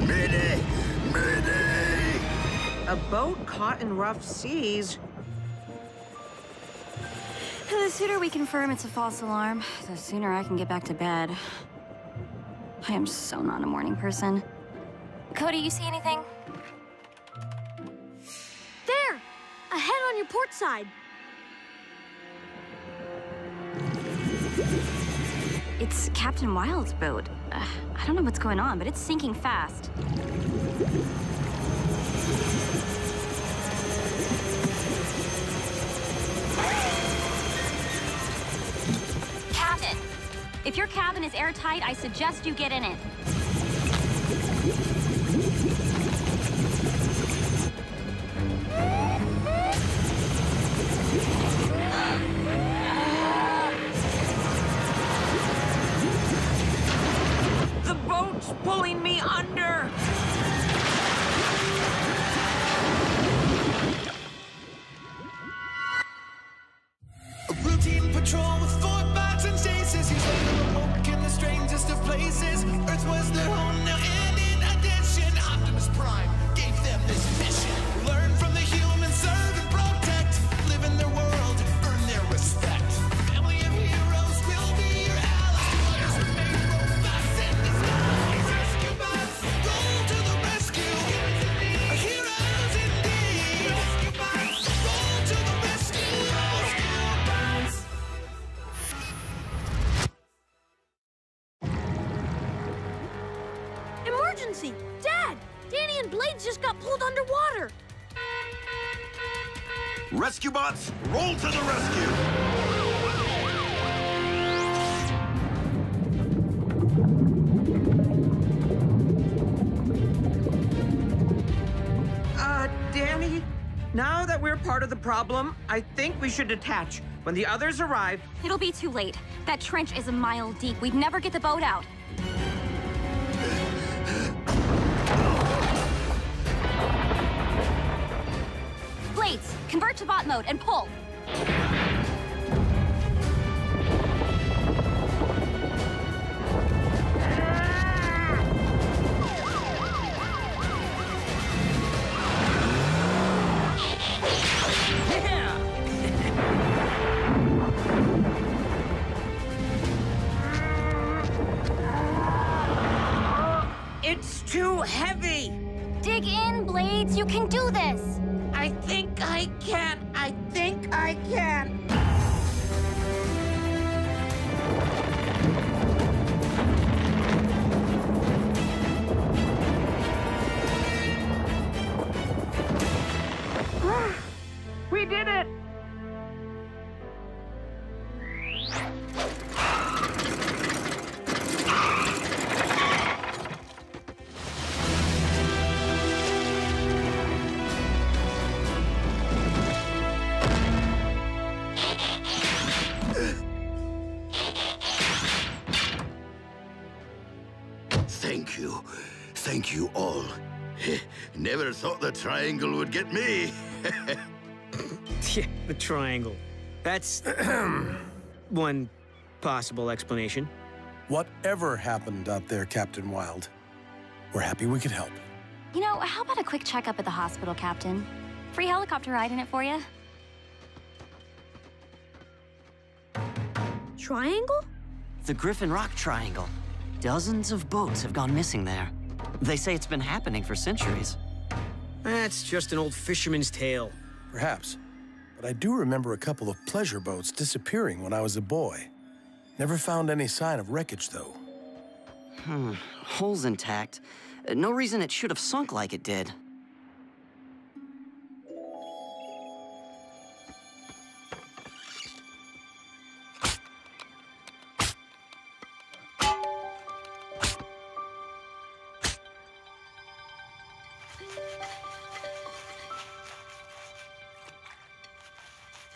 Mayday! Mayday! A boat caught in rough seas? The sooner we confirm it's a false alarm, the sooner I can get back to bed. I am so not a morning person. Cody, you see anything? There! Ahead on your port side. It's Captain Wild's boat. I don't know what's going on, but it's sinking fast. Captain, if your cabin is airtight, I suggest you get in it. The boat's pulling me under! A routine patrol with 4 bots and chases. He's later awoke in the strangest of places. Earth was their home now, and in addition, Optimus Prime gave them this mission. Learn from the humans, serve and protect. Live in their world, earn their respect. Family of heroes will be your allies. Remain robots in disguise. Rescue bots, roll to the rescue. Heroes indeed. Rescue bots, roll to the rescue. Rescue bots. Emergency! Dad! Danny and Blades just got pulled underwater. Rescue bots, roll to the rescue! Danny? Now that we're part of the problem, I think we should detach. When the others arrive, It'll be too late. That trench is a mile deep. We'd never get the boat out. Blades, convert to bot mode and pull. it's too heavy! Dig in, Blades. You can do this. I think I can. I think I can. We did it! Thank you. Thank you all. Never thought the triangle would get me. Yeah, the triangle. That's one possible explanation. Whatever happened out there, Captain Wild, we're happy we could help. You know, how about a quick checkup at the hospital, Captain? Free helicopter ride in it for you? Triangle? The Griffin Rock Triangle. Dozens of boats have gone missing there. They say it's been happening for centuries. That's just an old fisherman's tale. Perhaps. But I do remember a couple of pleasure boats disappearing when I was a boy. Never found any sign of wreckage, though. Hull's intact. No reason it should have sunk like it did.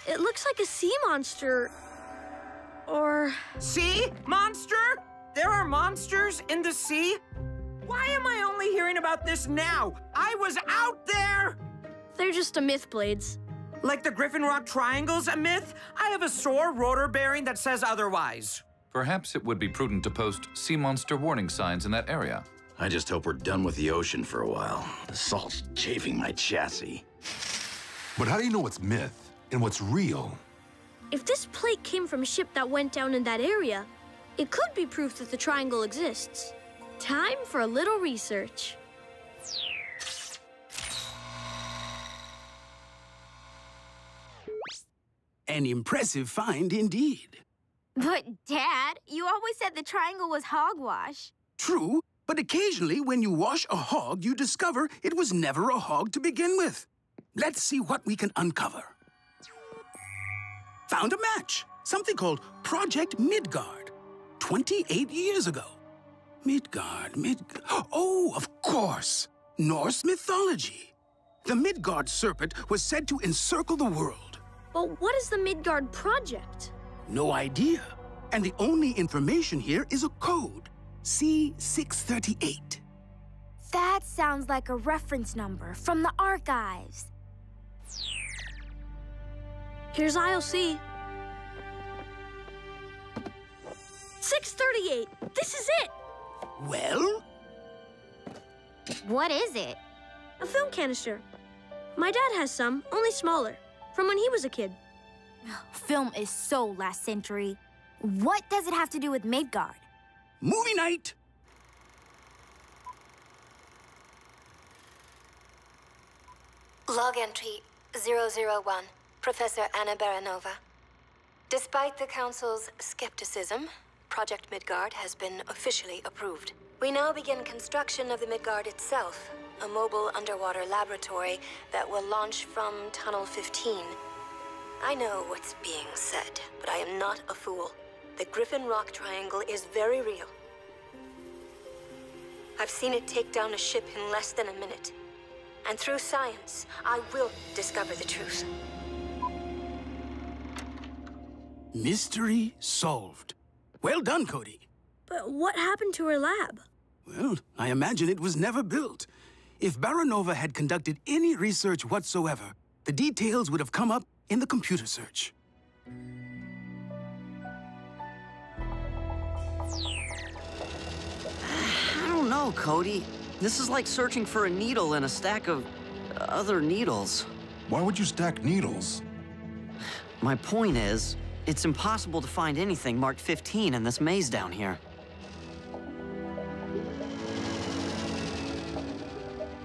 It looks like a sea monster. Or... See? Monster? There are monsters in the sea? Why am I only hearing about this now? I I was out there! They're just a myth, Blades. Like the Griffin Rock Triangle's a myth? I have a sore rotor bearing that says otherwise. Perhaps it would be prudent to post sea monster warning signs in that area. I just hope we're done with the ocean for a while. The salt's chafing my chassis. But how do you know what's myth and what's real? If this plate came from a ship that went down in that area, it could be proof that the triangle exists. Time for a little research. An impressive find indeed. But, Dad, you always said the triangle was hogwash. True, but occasionally when you wash a hog, you discover it was never a hog to begin with. Let's see what we can uncover. Found a match. Something called Project Midgard. 28 years ago. Midgard. Oh, of course. Norse mythology. The Midgard serpent was said to encircle the world. But what is the Midgard Project? No idea. And the only information here is a code. C638. That sounds like a reference number from the archives. Here's ILC. 638. This is it. Well? What is it? A film canister. My dad has some, only smaller, from when he was a kid. Film is so last century. What does it have to do with Midgard? Movie night! Log entry 001, Professor Anna Baranova. Despite the Council's skepticism, Project Midgard has been officially approved. We now begin construction of the Midgard itself, a mobile underwater laboratory that will launch from Tunnel 15. I know what's being said, but I am not a fool. The Griffin Rock Triangle is very real. I've seen it take down a ship in less than a minute. And through science, I will discover the truth. Mystery solved. Well done, Cody. But what happened to her lab? Well, I imagine it was never built. If Baranova had conducted any research whatsoever, the details would have come up in the computer search. I don't know, Cody. This is like searching for a needle in a stack of other needles. Why would you stack needles? My point is, it's impossible to find anything marked 15 in this maze down here.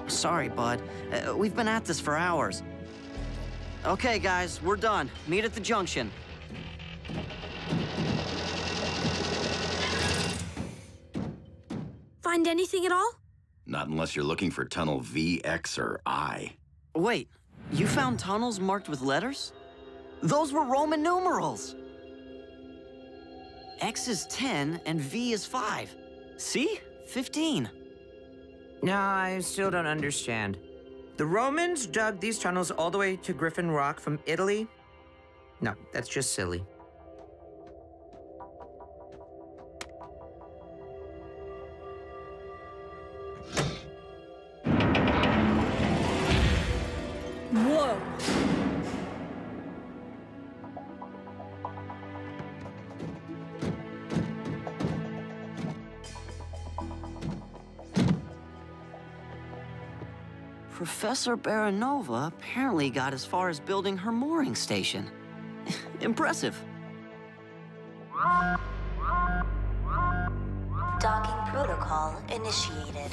Sorry, bud. We've been at this for hours. Okay, guys, we're done. Meet at the junction. Find anything at all? Not unless you're looking for tunnel V, X, or I. Wait, you found tunnels marked with letters? Those were Roman numerals! X is 10 and V is 5. See? 15. No, I still don't understand. The Romans dug these tunnels all the way to Griffin Rock from Italy? No, that's just silly. Whoa! Professor Baranova apparently got as far as building her mooring station. Impressive. Docking protocol initiated.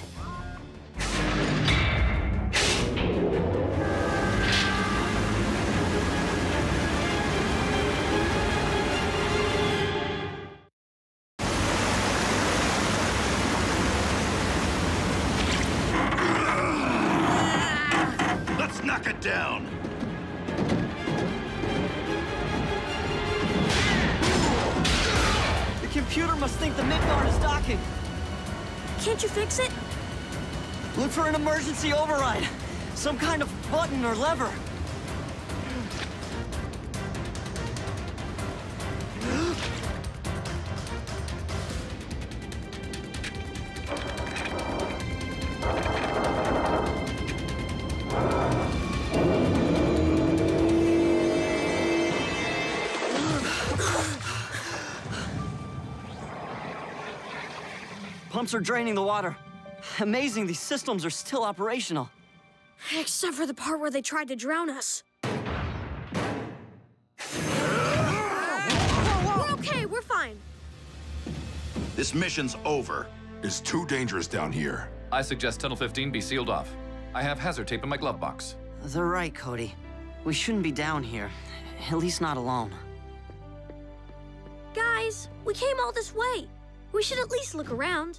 Let's knock it down! The computer must think the Midgard is docking. Can't you fix it? Look for an emergency override. Some kind of button or lever. pumps are draining the water. Amazing, these systems are still operational. Except for the part where they tried to drown us. We're okay, we're fine. This mission's over. It's too dangerous down here. I suggest Tunnel 15 be sealed off. I have hazard tape in my glove box. They're right, Cody. We shouldn't be down here. At least not alone. Guys, we came all this way. We should at least look around.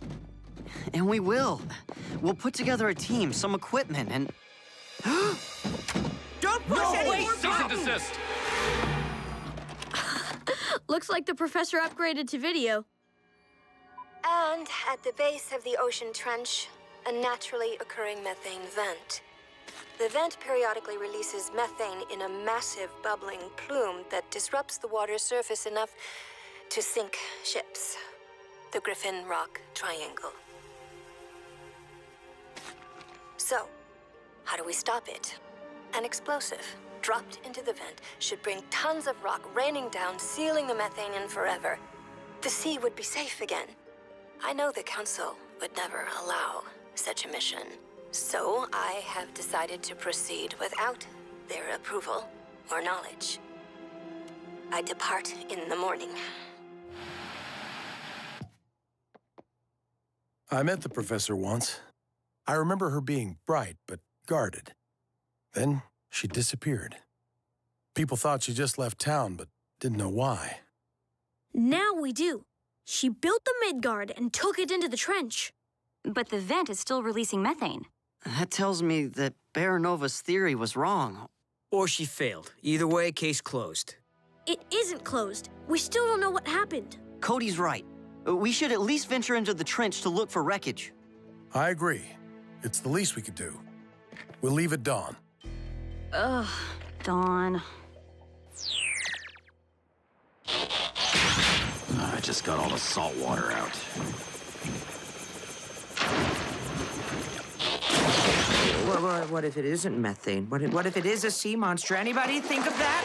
And we will. We'll put together a team, some equipment, and... Don't push any more Cease and buttons! desist! Looks like the professor upgraded to video. And at the base of the ocean trench, a naturally occurring methane vent. The vent periodically releases methane in a massive bubbling plume that disrupts the water's surface enough to sink ships. The Griffin Rock Triangle. So, how do we stop it? An explosive dropped into the vent should bring tons of rock raining down, sealing the methane in forever. The sea would be safe again. I know the Council would never allow such a mission, so I have decided to proceed without their approval or knowledge. I depart in the morning. I met the professor once. I remember her being bright, but guarded. Then she disappeared. People thought she just left town, but didn't know why. Now we do. She built the Midgard and took it into the trench. But the vent is still releasing methane. That tells me that Baranova's theory was wrong. Or she failed. Either way, case closed. It isn't closed. We still don't know what happened. Cody's right. We should at least venture into the trench to look for wreckage. I agree. It's the least we could do. We'll leave at dawn. Ugh, dawn. I just got all the salt water out. What if it isn't methane? What if it is a sea monster? Anybody think of that?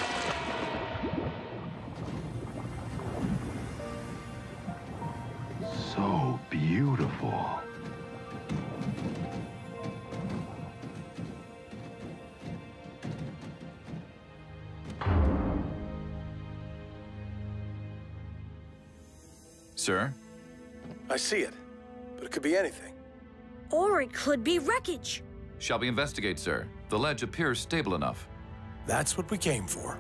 So beautiful. Sir? I see it, but it could be anything. Or it could be wreckage. Shall we investigate, sir? The ledge appears stable enough. That's what we came for.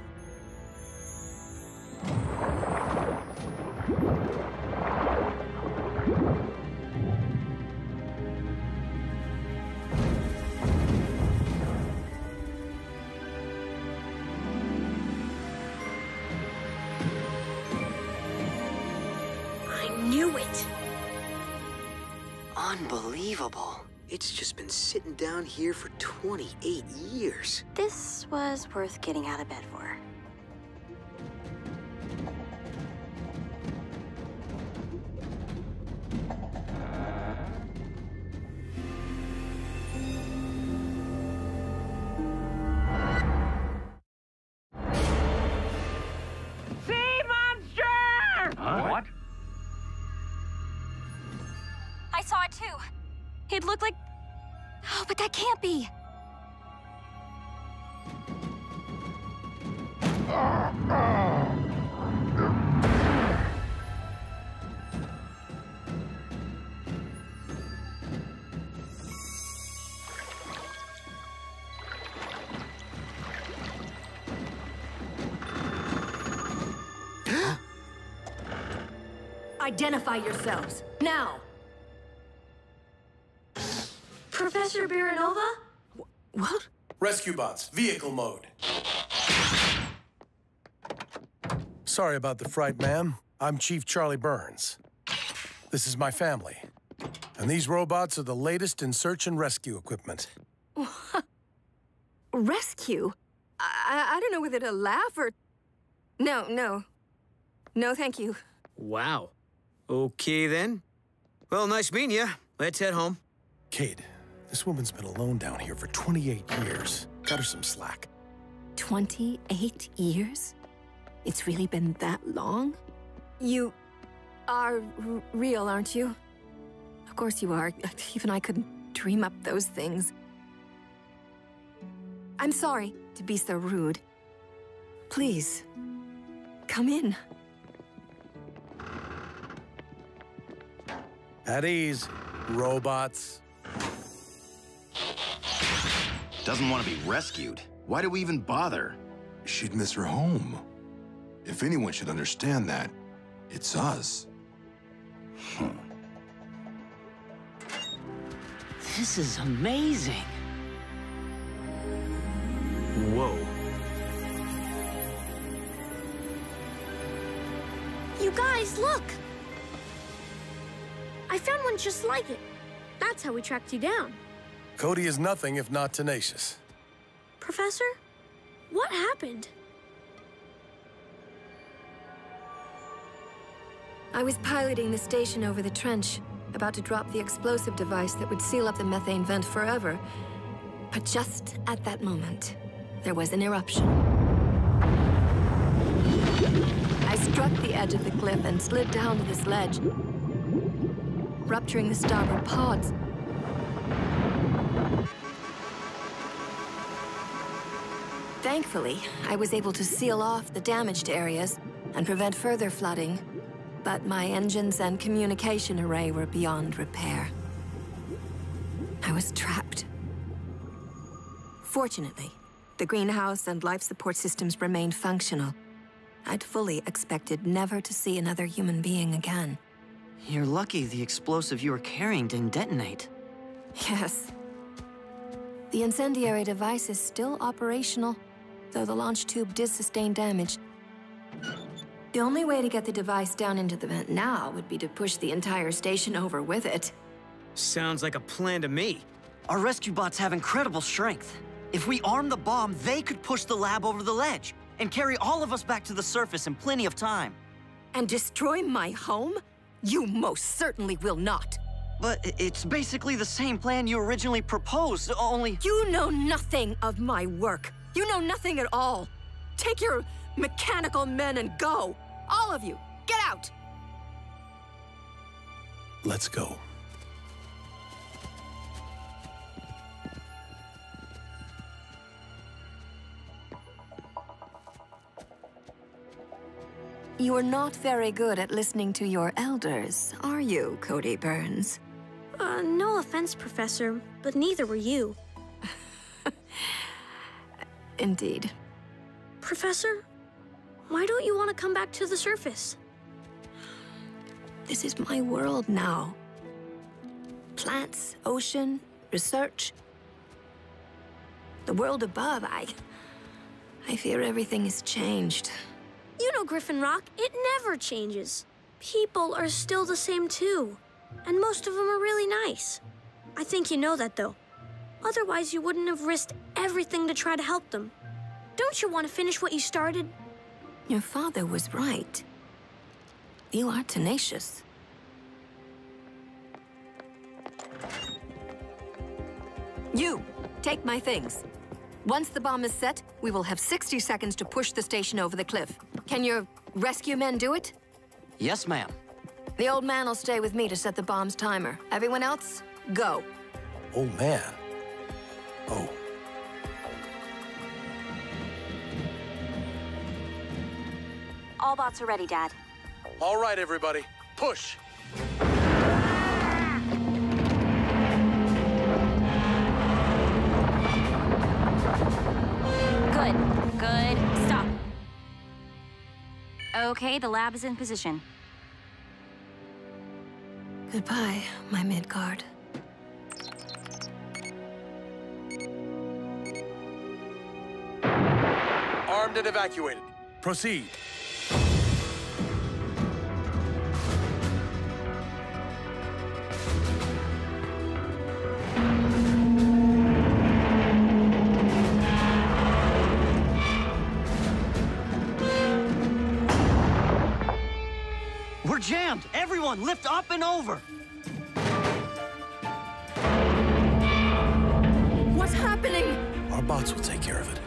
I knew it. Unbelievable. It's just been sitting down here for 28 years. This was worth getting out of bed for. Sea monster! What? I saw it too. It looked like... Oh, but that can't be. Identify yourselves, now! Professor Baranova? What? Rescue bots, vehicle mode. Sorry about the fright, ma'am. I'm Chief Charlie Burns. This is my family. And these robots are the latest in search and rescue equipment. Rescue? I don't know whether to laugh or... No. No, thank you. Wow. Okay, then. Well, nice meeting you. Let's head home. Kate, this woman's been alone down here for 28 years. Cut her some slack. 28 years? It's really been that long? You are real, aren't you? Of course you are. Even I couldn't dream up those things. I'm sorry to be so rude. Please, come in. At ease, robots. Doesn't want to be rescued. Why do we even bother? She'd miss her home. If anyone should understand that, it's us. This is amazing. Whoa. You guys, look! I found one just like it. That's how we tracked you down. Cody is nothing if not tenacious. Professor, what happened? I was piloting the station over the trench, about to drop the explosive device that would seal up the methane vent forever. But just at that moment, there was an eruption. I struck the edge of the cliff and slid down to this ledge, rupturing the starboard pods. Thankfully, I was able to seal off the damaged areas and prevent further flooding, but my engines and communication array were beyond repair. I was trapped. Fortunately, the greenhouse and life support systems remained functional. I'd fully expected never to see another human being again. You're lucky the explosive you were carrying didn't detonate. Yes. The incendiary device is still operational, though the launch tube did sustain damage. The only way to get the device down into the vent now would be to push the entire station over with it. Sounds like a plan to me. Our rescue bots have incredible strength. If we arm the bomb, they could push the lab over the ledge and carry all of us back to the surface in plenty of time. And destroy my home? You most certainly will not. But it's basically the same plan you originally proposed, only... You know nothing of my work. You know nothing at all. Take your mechanical men and go. All of you, get out! Let's go. You are not very good at listening to your elders, are you, Cody Burns? No offense, Professor, but neither were you. Indeed. Professor, why don't you want to come back to the surface? This is my world now. Plants, ocean, research. The world above, I fear everything has changed. You know, Griffin Rock, it never changes. People are still the same too. And most of them are really nice. I think you know that, though. Otherwise, you wouldn't have risked everything to try to help them. Don't you want to finish what you started? Your father was right. You are tenacious. You, take my things. Once the bomb is set, we will have 60 seconds to push the station over the cliff. Can your rescue men do it? Yes, ma'am. The old man will stay with me to set the bomb's timer. Everyone else, go. Oh, man. Oh. All bots are ready, Dad. All right, everybody. Push. Good. Stop. Okay, the lab is in position. Goodbye, my Midgard. Armed and evacuated. Proceed. We're jammed! Everyone, lift up and over! What's happening? Our bots will take care of it.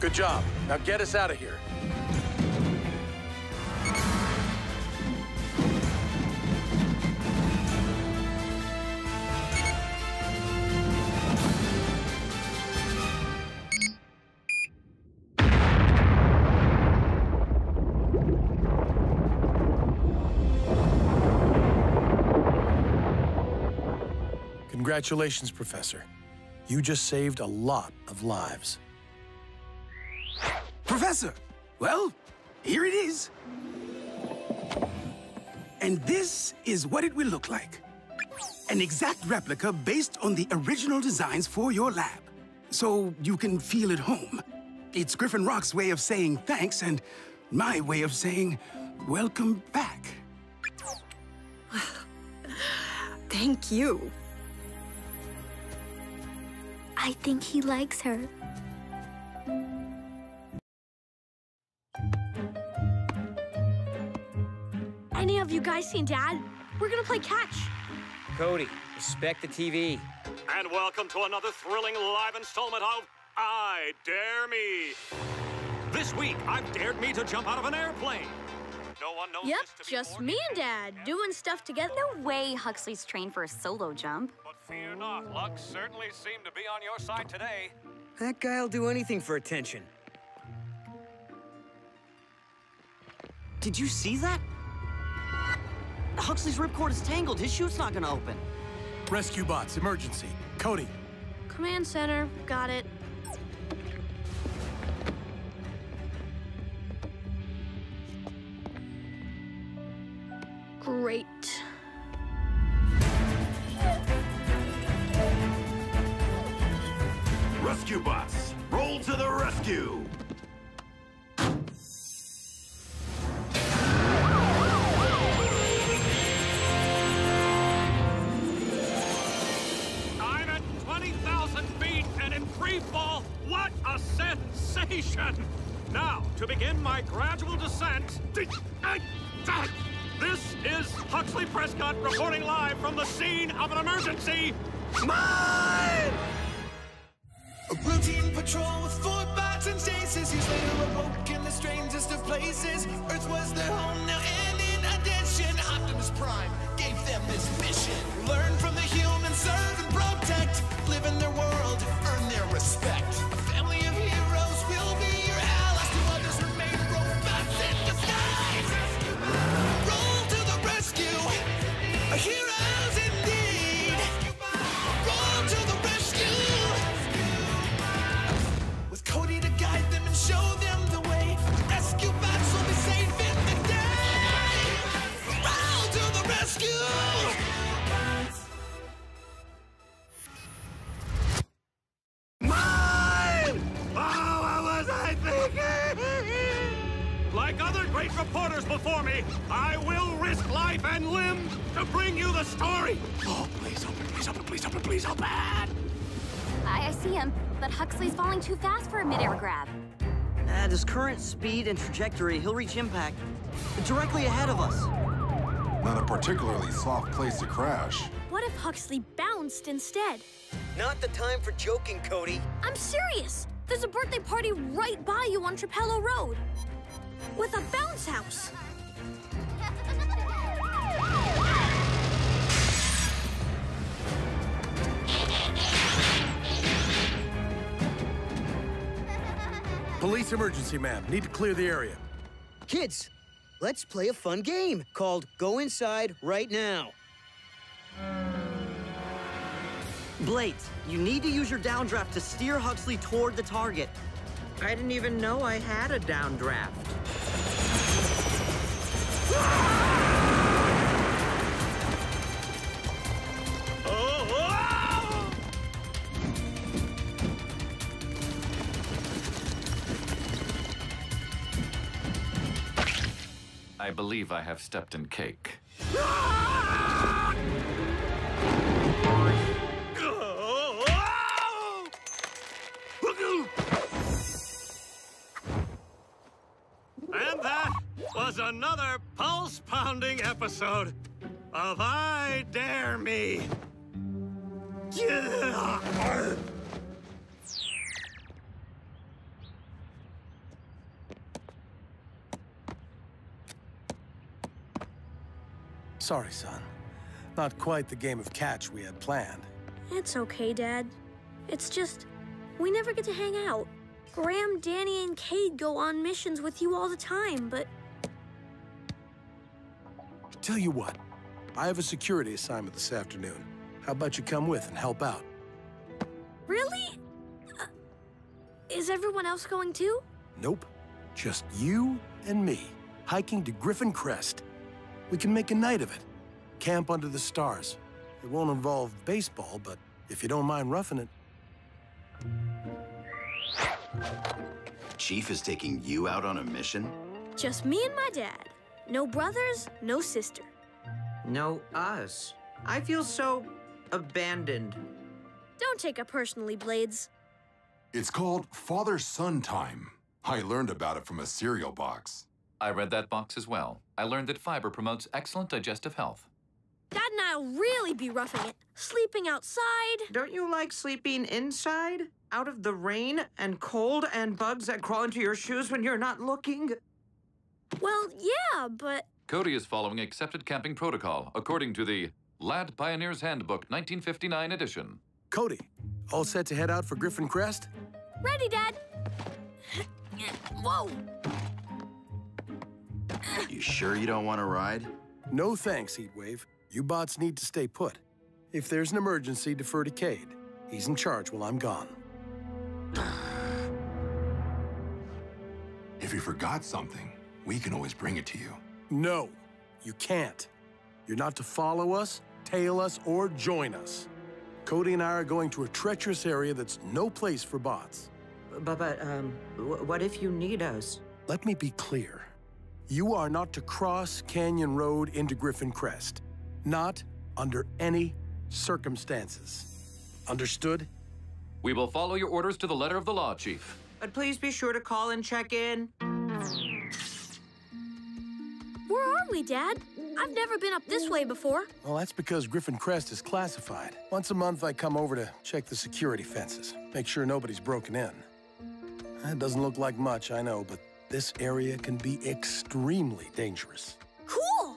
Good job. Now get us out of here. Congratulations, Professor. You just saved a lot of lives. Professor, well, here it is. And this is what it will look like. An exact replica based on the original designs for your lab. So you can feel at home. It's Griffin Rock's way of saying thanks and my way of saying welcome back. Thank you. I think he likes her. Any of you guys seen Dad? We're gonna play catch. Cody, respect the TV. And welcome to another thrilling live installment of I Dare Me. This week, I've dared me to jump out of an airplane. No one knows Yep, this to be just me and Dad doing stuff together. No way Huxley's trained for a solo jump. But fear not, luck certainly seemed to be on your side today. That guy'll do anything for attention. Did you see that? Huxley's ripcord is tangled. His chute's not gonna open. Rescue bots, emergency. Cody. Command center, got it. Great. Rescue bots, roll to the rescue! I'm at 20,000 feet and in free fall. What a sensation! Now, to begin my gradual descent. This is Huxley Prescott reporting live from the scene of an emergency. Mine! A routine patrol with 4 bots and stasis. He's later awoke in the strangest of places. Earth was their home now, and in addition, Optimus Prime gave them this mission. Learn from the humans, serve and protect. Live in their world, earn their respect. A family of heroes will be your allies. To others remain robots in disguise. Roll to the rescue. Heroes indeed. Roll to the rescue. With Cody to guide them and show them the way. Rescue bots will be safe in the day. Roll to the rescue. Mine! Oh, what was I thinking? Like other great reporters before me, I will risk life and limb to bring you the story. Oh, please open, please open, please open, please open. I see him, but Huxley's falling too fast for a midair grab. At his current speed and trajectory, he'll reach impact directly ahead of us. Not a particularly soft place to crash. What if Huxley bounced instead? Not the time for joking, Cody. I'm serious. There's a birthday party right by you on Trapello Road. With a bounce house. Police emergency, ma'am. Need to clear the area. Kids, let's play a fun game called Go Inside Right Now. Blade, you need to use your downdraft to steer Huxley toward the target. I didn't even know I had a downdraft. I believe I have stepped in cake. And that was another pulse-pounding episode of I Dare Me. Sorry, son. Not quite the game of catch we had planned. It's okay, Dad. It's just, we never get to hang out. Graham, Danny, and Cade go on missions with you all the time, but... Tell you what, I have a security assignment this afternoon. How about you come with and help out? Really? Is everyone else going too? Nope. Just you and me, hiking to Griffin Crest. We can make a night of it. Camp under the stars. It won't involve baseball, but if you don't mind roughing it. Chief is taking you out on a mission? Just me and my dad. No brothers, no sister. No us. I feel so abandoned. Don't take it personally, Blades. It's called Father-Son Time. I learned about it from a cereal box. I read that box as well. I learned that fiber promotes excellent digestive health. Dad and I'll really be roughing it. Sleeping outside. Don't you like sleeping inside? Out of the rain and cold and bugs that crawl into your shoes when you're not looking? Well, yeah, but... Cody is following accepted camping protocol according to the Lad Pioneer's Handbook 1959 edition. Cody, all set to head out for Griffin Crest? Ready, Dad. Whoa! You sure you don't want to ride? No thanks, Heatwave. You bots need to stay put. If there's an emergency, defer to Cade. He's in charge while I'm gone. If you forgot something, we can always bring it to you. No, you can't. You're not to follow us, tail us, or join us. Cody and I are going to a treacherous area that's no place for bots. But what if you need us? Let me be clear. You are not to cross Canyon Road into Griffin Crest. Not under any circumstances. Understood? We will follow your orders to the letter of the law, Chief. But please be sure to call and check in. Where are we, Dad? I've never been up this way before. Well, that's because Griffin Crest is classified. Once a month, I come over to check the security fences, make sure nobody's broken in. That doesn't look like much, I know, but this area can be extremely dangerous. Cool!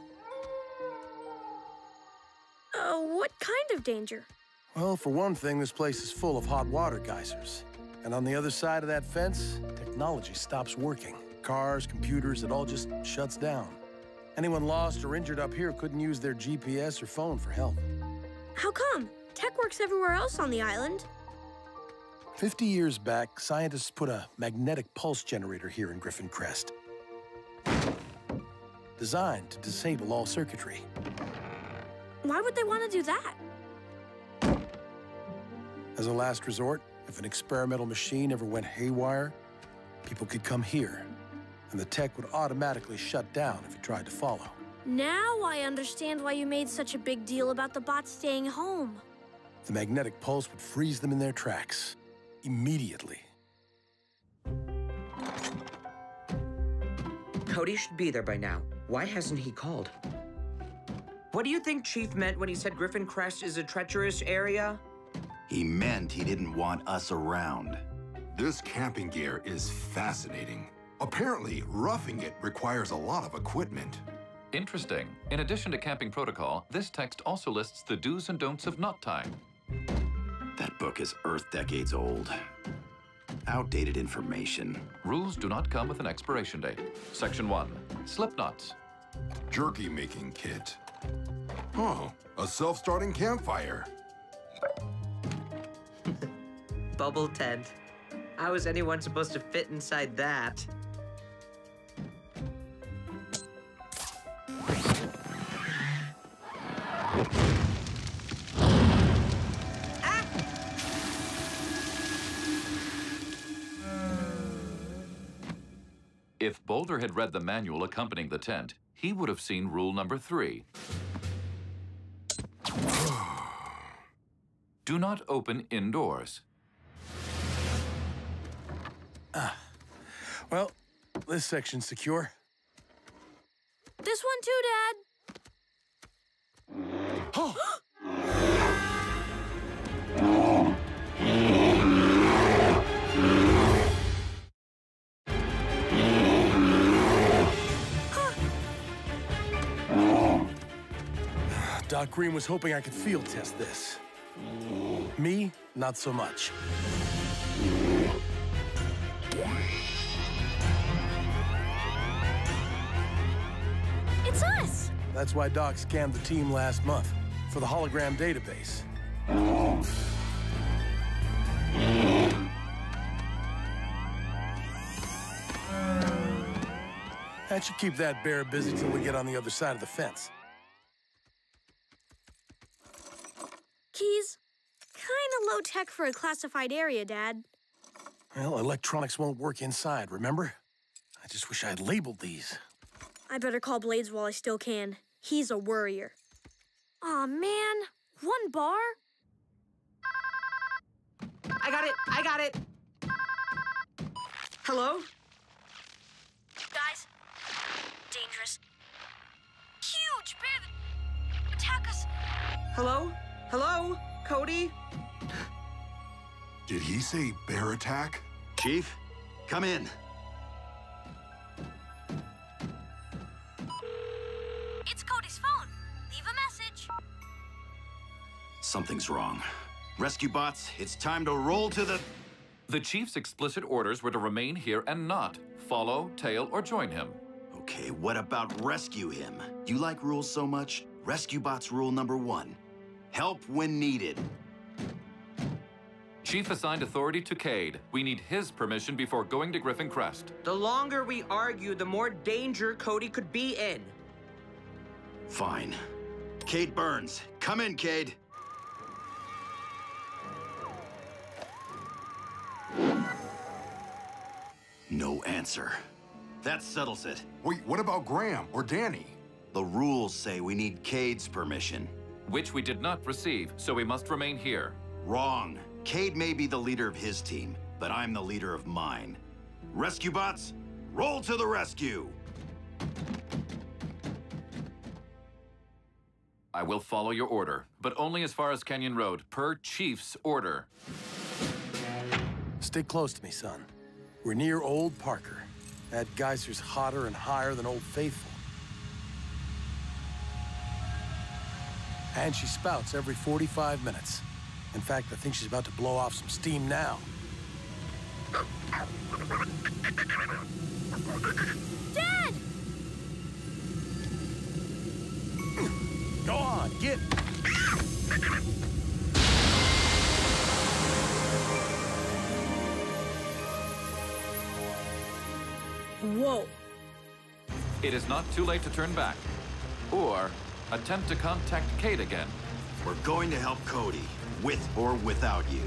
What kind of danger? Well, for one thing, this place is full of hot water geysers. And on the other side of that fence, technology stops working. Cars, computers, it all just shuts down. Anyone lost or injured up here couldn't use their GPS or phone for help. How come? Tech works everywhere else on the island. 50 years back, scientists put a magnetic pulse generator here in Griffin Crest. Designed to disable all circuitry. Why would they want to do that? As a last resort, if an experimental machine ever went haywire, people could come here, and the tech would automatically shut down if it tried to follow. Now I understand why you made such a big deal about the bots staying home. The magnetic pulse would freeze them in their tracks, immediately. Cody should be there by now. Why hasn't he called? What do you think Chief meant when he said Griffin Crest is a treacherous area? He meant he didn't want us around. This camping gear is fascinating. Apparently, roughing it requires a lot of equipment. Interesting. In addition to camping protocol, this text also lists the do's and don'ts of knot tying. That book is Earth decades old. Outdated information. Rules do not come with an expiration date. Section 1. Slip knots. Jerky making kit. Oh, a self-starting campfire. Bubble tent. How is anyone supposed to fit inside that? If Boulder had read the manual accompanying the tent, he would have seen rule number 3. Do not open indoors. Well, this section's secure. This one too, Dad. Oh! Doc Green was hoping I could field test this. Me, not so much. It's us! That's why Doc scanned the team last month, for the hologram database. That should keep that bear busy till we get on the other side of the fence. Keys? Kinda low-tech for a classified area, Dad. Well, electronics won't work inside, remember? I just wish I had labeled these. I better call Blades while I still can. He's a worrier. Aw, man. 1 bar? I got it. Hello? Guys, dangerous. Huge bear that attack us. Hello? Cody? Did he say bear attack? Chief, come in. It's Cody's phone. Leave a message. Something's wrong. Rescue bots, it's time to roll to the... The chief's explicit orders were to remain here and not follow, tail, or join him. Okay, what about rescue him? You like rules so much? Rescue bots rule number 1. Help when needed. Chief assigned authority to Cade. We need his permission before going to Griffin Crest. The longer we argue, the more danger Cody could be in. Fine. Cade Burns. Come in, Cade. No answer. That settles it. Wait, what about Graham or Danny? The rules say we need Cade's permission. Which we did not receive, so we must remain here. Wrong. Cade may be the leader of his team, but I'm the leader of mine. Rescue bots, roll to the rescue! I will follow your order, but only as far as Canyon Road, per Chief's order. Stay close to me, son. We're near Old Parker. That geyser's hotter and higher than Old Faithful. And she spouts every 45 minutes. In fact, I think she's about to blow off some steam now. Dad! Go on, get... Whoa. It is not too late to turn back, or attempt to contact Cade again. We're going to help Cody, with or without you.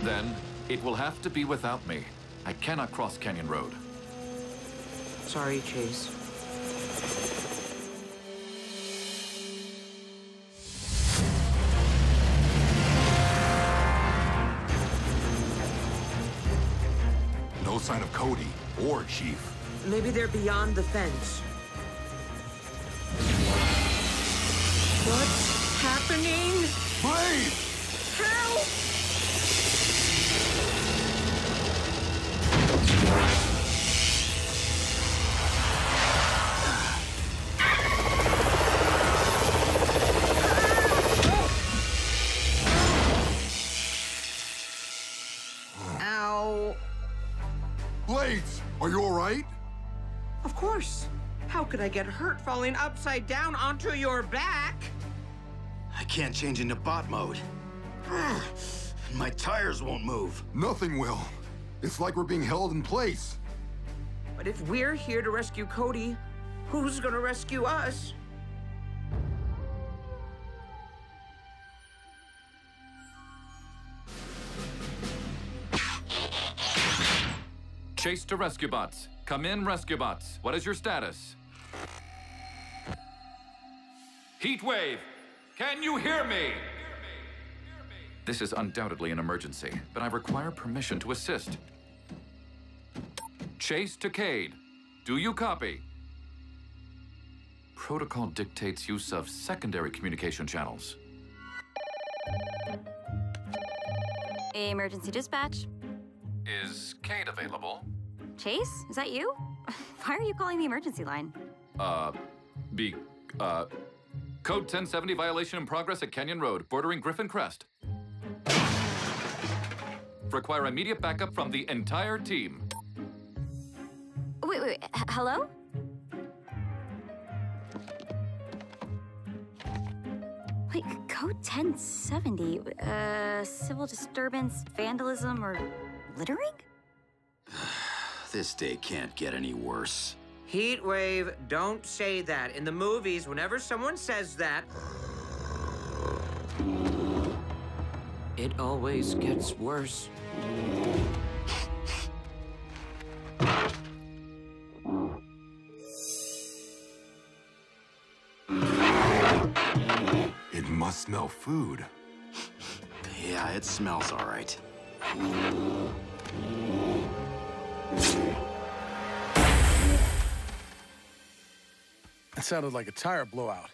Then, it will have to be without me. I cannot cross Canyon Road. Sorry, Chase. No sign of Cody or Chief. Maybe they're beyond the fence. What's happening? Blade! Help! Ow. Blades, are you all right? Of course. How could I get hurt falling upside down onto your back? I can't change into bot mode. My tires won't move. Nothing will. It's like we're being held in place. But if we're here to rescue Cody, who's gonna rescue us? Chase to rescue bots. Come in, rescue bots. What is your status? Heatwave, can you hear me? This is undoubtedly an emergency, but I require permission to assist. Chase to Cade. Do you copy? Protocol dictates use of secondary communication channels. Emergency dispatch. Is Cade available? Chase, is that you? Why are you calling the emergency line? Code 1070 violation in progress at Canyon Road, bordering Griffin Crest. Require immediate backup from the entire team. Wait, hello? Wait, code 1070, civil disturbance, vandalism, or littering? This day can't get any worse. Heatwave, don't say that. In the movies, whenever someone says that, it always gets worse. It must smell food. Yeah, it smells all right. It sounded like a tire blowout.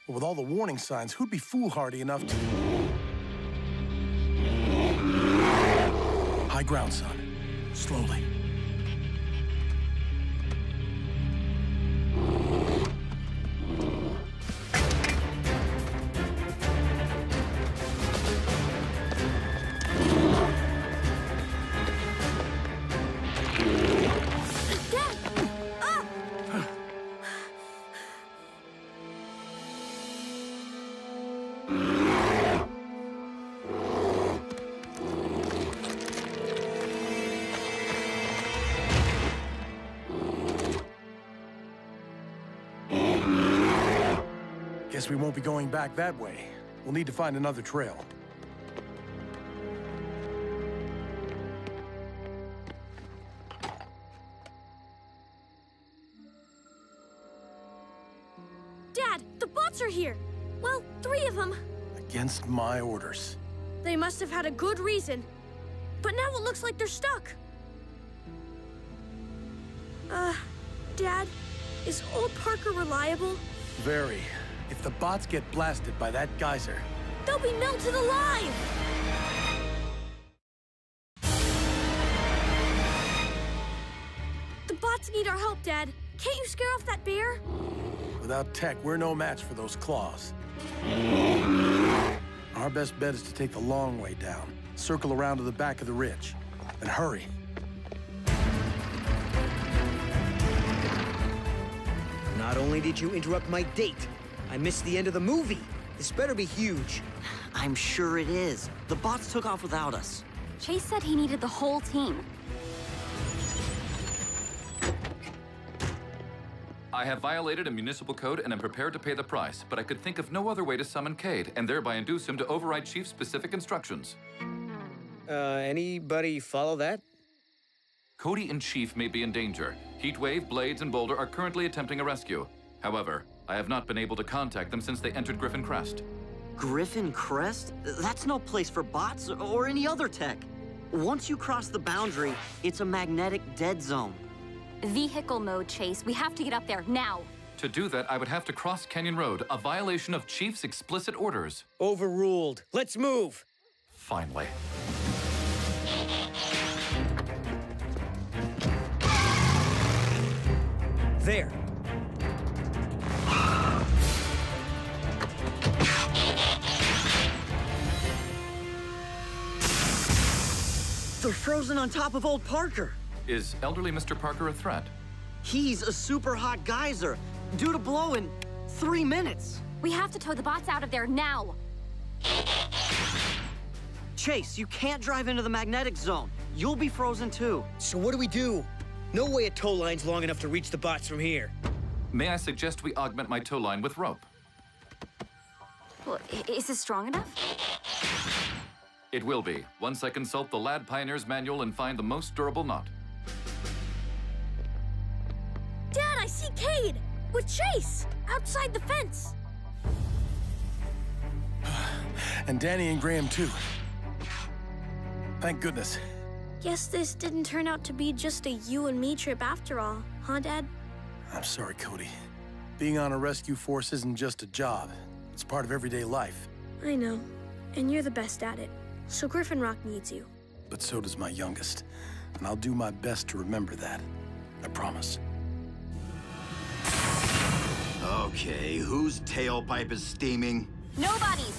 But with all the warning signs, who'd be foolhardy enough to... High ground, son. Slowly. Guess we won't be going back that way. We'll need to find another trail. Dad, the bots are here. Well, 3 of them. Against my orders. They must have had a good reason. But now it looks like they're stuck. Dad, is old Parker reliable? Very. If the bots get blasted by that geyser... They'll be melted alive! The bots need our help, Dad. Can't you scare off that bear? Without tech, we're no match for those claws. Our best bet is to take the long way down, circle around to the back of the ridge, and hurry. Not only did you interrupt my date, I missed the end of the movie. This better be huge. I'm sure it is. The bots took off without us. Chase said he needed the whole team. I have violated a municipal code and am prepared to pay the price, but I could think of no other way to summon Cade and thereby induce him to override Chief's specific instructions. Anybody follow that? Cody and Chief may be in danger. Heatwave, Blades, and Boulder are currently attempting a rescue. However, I have not been able to contact them since they entered Griffin Crest. Griffin Crest? That's no place for bots or any other tech. Once you cross the boundary, it's a magnetic dead zone. Vehicle mode, Chase. We have to get up there, now. To do that, I would have to cross Canyon Road, a violation of Chief's explicit orders. Overruled. Let's move. Finally. There. They're frozen on top of old Parker. Is elderly Mr. Parker a threat? He's a super hot geyser, due to blow in 3 minutes. We have to tow the bots out of there now. Chase, you can't drive into the magnetic zone. You'll be frozen too. So what do we do? No way a tow line's long enough to reach the bots from here. May I suggest we augment my tow line with rope? Well, is this strong enough? It will be, once I consult the Lad Pioneer's manual and find the most durable knot. Dad, I see Cade! With Chase! Outside the fence! And Danny and Graham, too. Thank goodness. Guess this didn't turn out to be just a you and me trip after all, huh, Dad? I'm sorry, Cody. Being on a rescue force isn't just a job. It's part of everyday life. I know. And you're the best at it. So Griffin Rock needs you. But so does my youngest. And I'll do my best to remember that. I promise. Okay, whose tailpipe is steaming? Nobody's.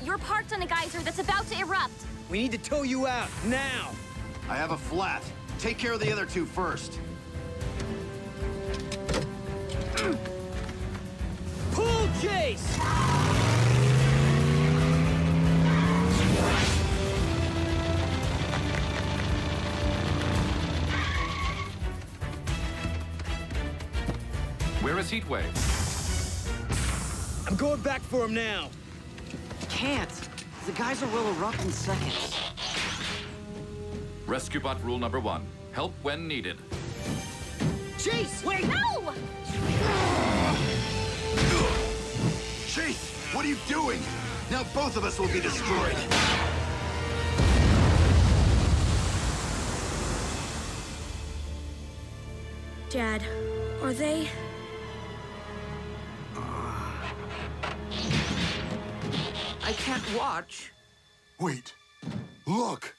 You're parked on a geyser that's about to erupt. We need to tow you out, now! I have a flat. Take care of the other two first. Pull chase! Where is Heatwave? I'm going back for him now. Can't. The geyser will erupt in seconds. Rescue bot rule number 1. Help when needed. Chase! Wait! No! Chase, what are you doing? Now both of us will be destroyed. Dad, are they... I can't watch. Wait. Look.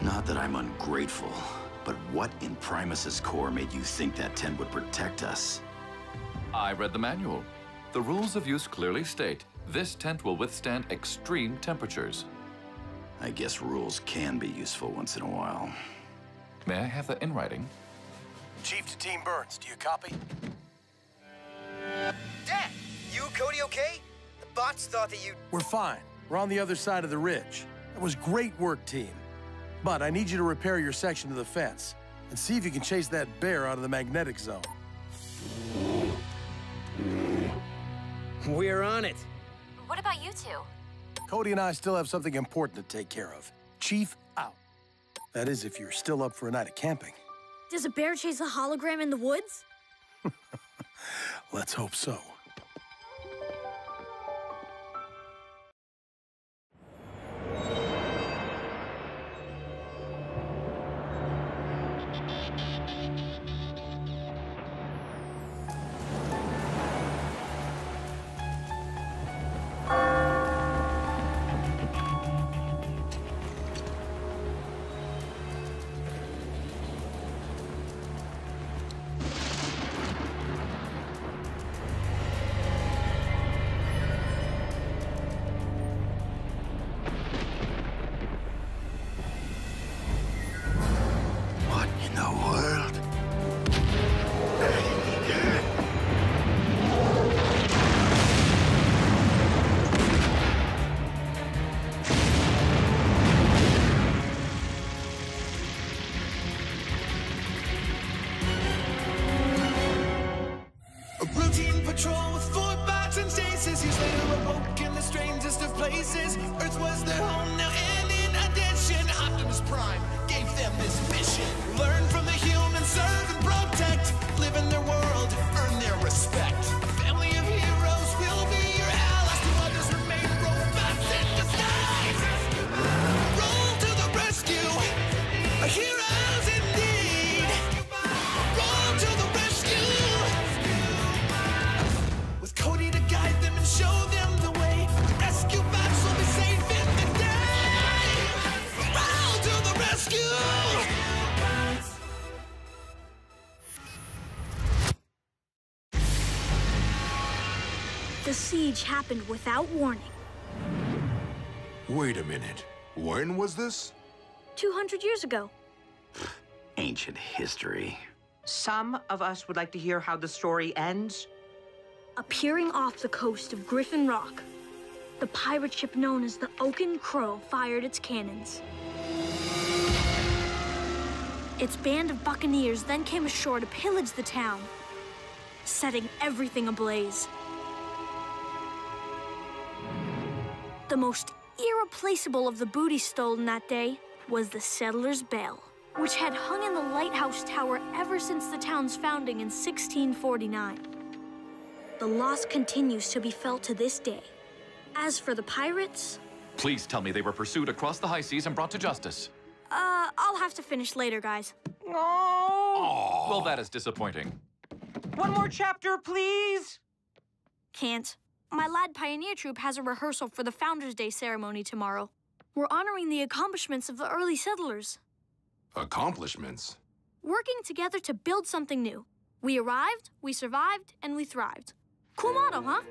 Not that I'm ungrateful, but what in Primus's core made you think that tent would protect us? I read the manual. The rules of use clearly state this tent will withstand extreme temperatures. I guess rules can be useful once in a while. May I have that in writing? Chief to Team Burns, do you copy? Dad! You, Cody, okay? The bots thought that you... We're fine. We're on the other side of the ridge. That was great work, team. But I need you to repair your section of the fence and see if you can chase that bear out of the magnetic zone. We're on it. What about you two? Cody and I still have something important to take care of. Chief, out. That is, if you're still up for a night of camping. Does a bear chase a hologram in the woods? Let's hope so. Patrol with 4 bots and stasis. Years later awoke in the strangest of places. Earth was their home now, and in addition, Optimus Prime gave them this mission. Learn from the humans, serve and protect. Live in their world, earn their respect. A family of heroes will be your allies. To others remain robots in disguise. Roll to the rescue, heroes indeed. Roll to the rescue. Cody to guide them and show them the way. Rescue bots will be safe in the day. Roll to the rescue! The siege happened without warning. Wait a minute. When was this? 200 years ago. Ancient history. Some of us would like to hear how the story ends. Appearing off the coast of Griffin Rock, the pirate ship known as the Oaken Crow fired its cannons. Its band of buccaneers then came ashore to pillage the town, setting everything ablaze. The most irreplaceable of the booty stolen that day was the settler's bell, which had hung in the lighthouse tower ever since the town's founding in 1649. The loss continues to be felt to this day. As for the pirates, Please tell me they were pursued across the high seas and brought to justice. I'll have to finish later, guys. Oh! Well, that is disappointing. One more chapter, please! Can't. My lad pioneer troop has a rehearsal for the Founders' Day ceremony tomorrow. We're honoring the accomplishments of the early settlers. Accomplishments? Working together to build something new. We arrived, we survived, and we thrived. Cool motto, huh?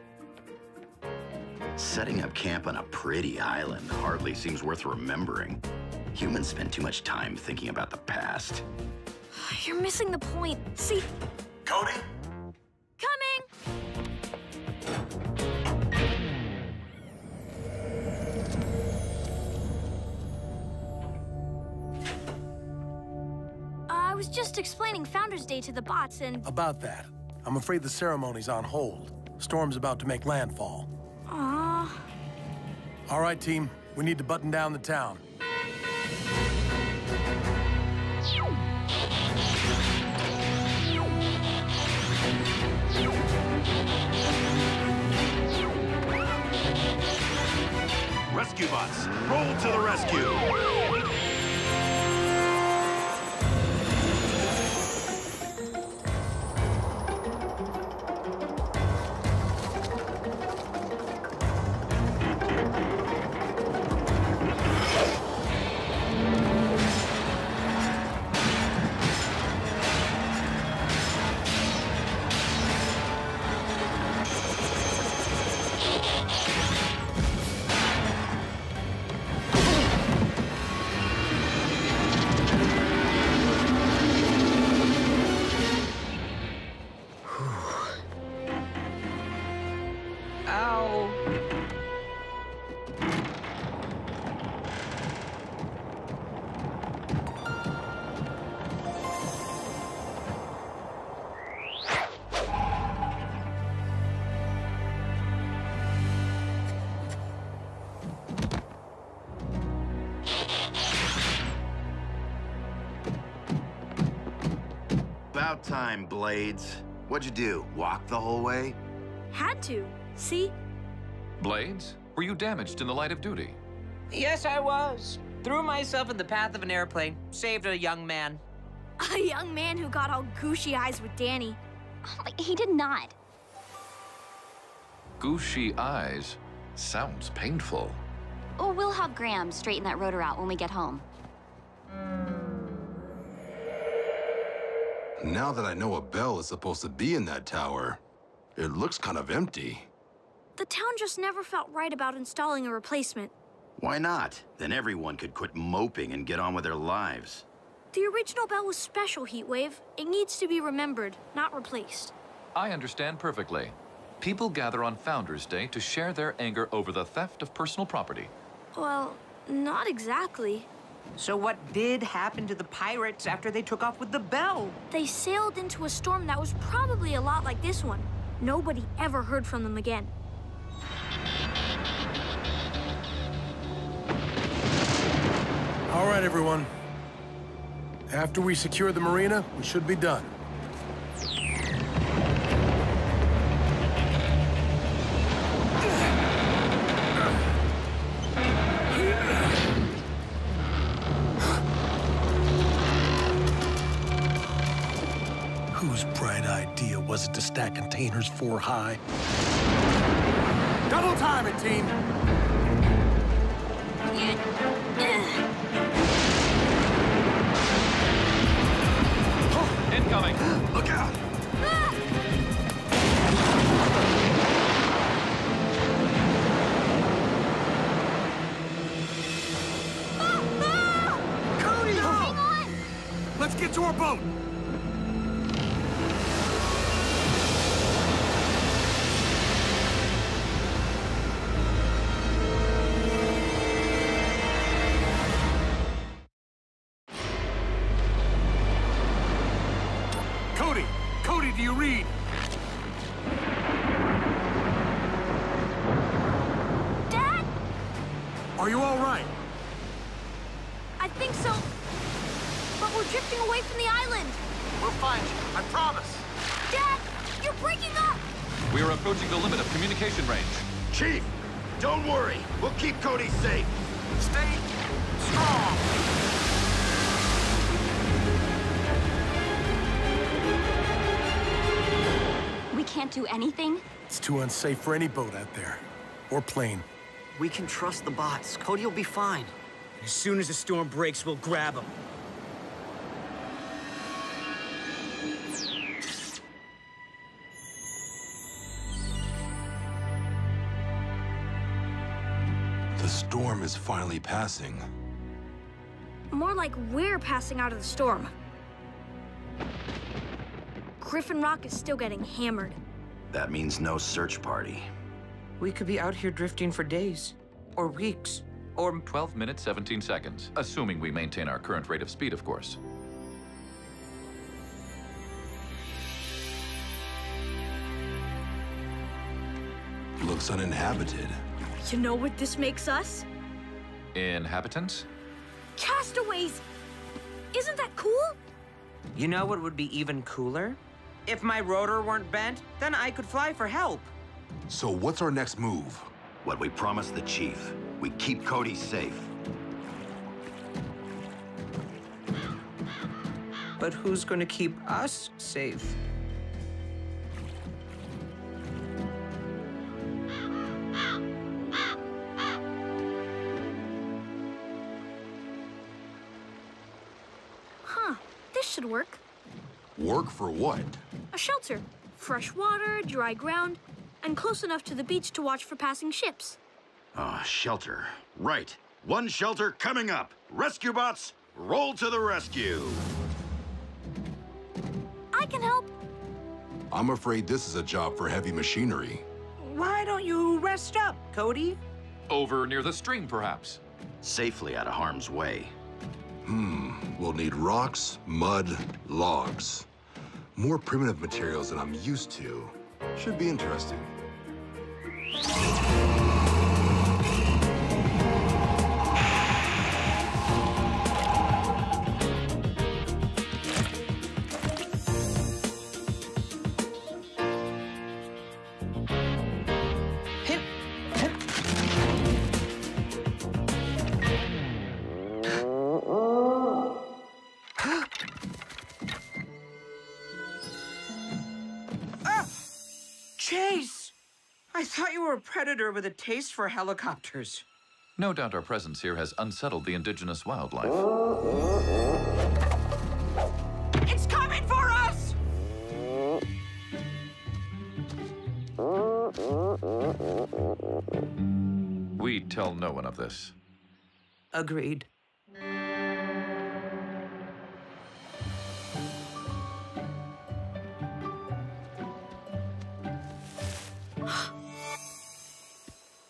Setting up camp on a pretty island hardly seems worth remembering. Humans spend too much time thinking about the past. You're missing the point. See? Cody? Coming! I was just explaining Founders' Day to the bots and... About that. I'm afraid the ceremony's on hold. Storm's about to make landfall. Aww. All right, team. We need to button down the town. Rescue bots, roll to the rescue! About time, Blades. What'd you do? Walk the whole way? Had to. See? Blades, were you damaged in the light of duty? Yes, I was. Threw myself in the path of an airplane. Saved a young man. A young man who got all gooshy eyes with Danny. Oh, he did not. Gooshy eyes? Sounds painful. Oh, we'll have Graham straighten that rotor out when we get home. Now that I know a bell is supposed to be in that tower, it looks kind of empty. The town just never felt right about installing a replacement. Why not? Then everyone could quit moping and get on with their lives. The original bell was special, Heatwave. It needs to be remembered, not replaced. I understand perfectly. People gather on Founders' Day to share their anger over the theft of personal property. Well, not exactly. So what did happen to the pirates after they took off with the bell? They sailed into a storm that was probably a lot like this one. Nobody ever heard from them again. All right, everyone. After we secure the marina, we should be done. Whose bright idea was it to stack containers 4 high? Double time it, team! Incoming! Look out! Cody! Hang on! Let's get to our boat! Cody, do you read? Dad? Are you all right? I think so. But we're drifting away from the island. We'll find you, I promise. Dad, you're breaking up! We are approaching the limit of communication range. Chief, Don't worry, we'll keep Cody safe. Stay strong. We can't do anything? It's too unsafe for any boat out there. Or plane. We can trust the bots. Cody will be fine. As soon as the storm breaks, we'll grab him. The storm is finally passing. More like we're passing out of the storm. Griffin Rock is still getting hammered. That means no search party. We could be out here drifting for days, or weeks, or 12 minutes, 17 seconds, assuming we maintain our current rate of speed, of course. Looks uninhabited. You know what this makes us? Inhabitants? Castaways! Isn't that cool? You know what would be even cooler? If my rotor weren't bent, then I could fly for help. So what's our next move? What we promised the chief. We keep Cody safe. But who's gonna keep us safe? Huh, this should work. Work for what? A shelter. Fresh water, dry ground, and close enough to the beach to watch for passing ships. Shelter. Right. One shelter coming up. Rescue bots, roll to the rescue. I can help. I'm afraid this is a job for heavy machinery. Why don't you rest up, Cody? Over near the stream, perhaps. Safely out of harm's way. We'll need rocks, mud, logs. More primitive materials than I'm used to. Should be interesting. Chase! I thought you were a predator with a taste for helicopters. No doubt our presence here has unsettled the indigenous wildlife. It's coming for us! We tell no one of this. Agreed.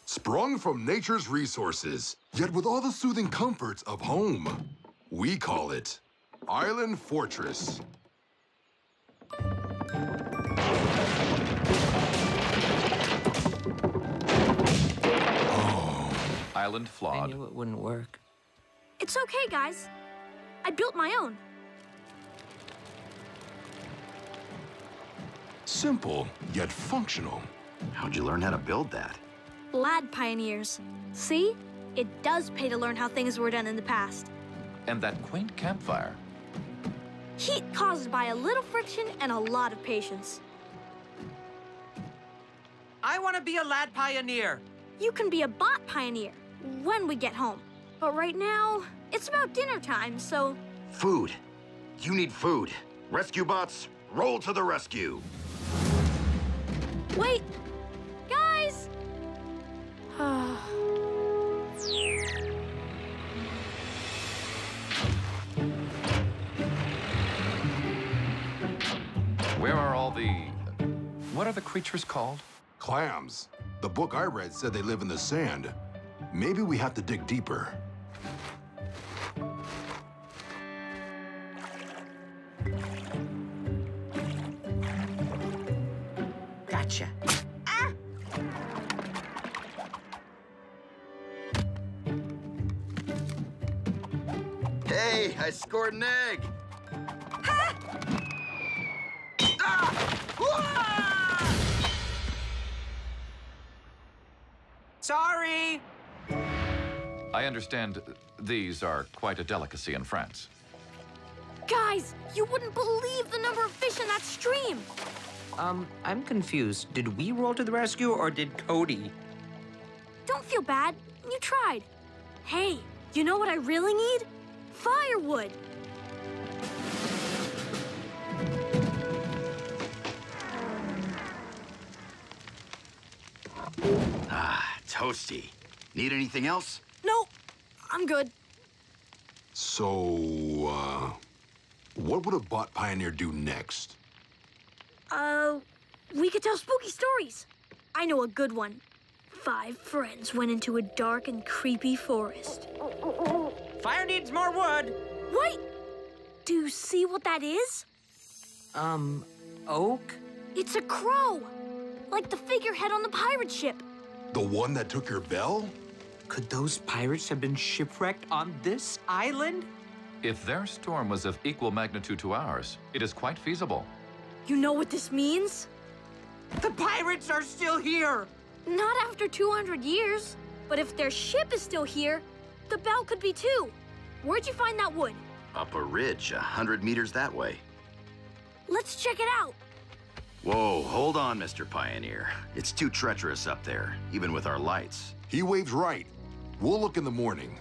Sprung from nature's resources, yet with all the soothing comforts of home. We call it Island Fortress. Island flawed. I knew it wouldn't work. It's okay, guys. I built my own. Simple, yet functional. How'd you learn how to build that? Lad pioneers. See? It does pay to learn how things were done in the past. And that quaint campfire. Heat caused by a little friction and a lot of patience. I want to be a lad pioneer. You can be a bot pioneer when we get home. But right now, it's about dinner time, so... Food. You need food. Rescue bots, roll to the rescue. Wait! Guys! Where are all the... What are the creatures called? Clams. The book I read said they live in the sand. Maybe we have to dig deeper. Gotcha. Ah! Hey, I scored an egg. Ah! Sorry! Sorry! I understand these are quite a delicacy in France. Guys, you wouldn't believe the number of fish in that stream. I'm confused. Did we roll to the rescue or did Cody? Don't feel bad. You tried. Hey, you know what I really need? Firewood. Ah, toasty. Need anything else? Nope, I'm good. So, what would a bot pioneer do next? We could tell spooky stories. I know a good one. 5 friends went into a dark and creepy forest. Fire needs more wood. Wait! Do you see what that is? Oak? It's a crow! Like the figurehead on the pirate ship. The one that took your bell? Could those pirates have been shipwrecked on this island? If their storm was of equal magnitude to ours, it is quite feasible. You know what this means? The pirates are still here! Not after 200 years. But if their ship is still here, the bell could be too. Where'd you find that wood? Up a ridge, 100 meters that way. Let's check it out. Whoa, hold on, Mr. Pioneer. It's too treacherous up there, even with our lights. He waves right. We'll look in the morning.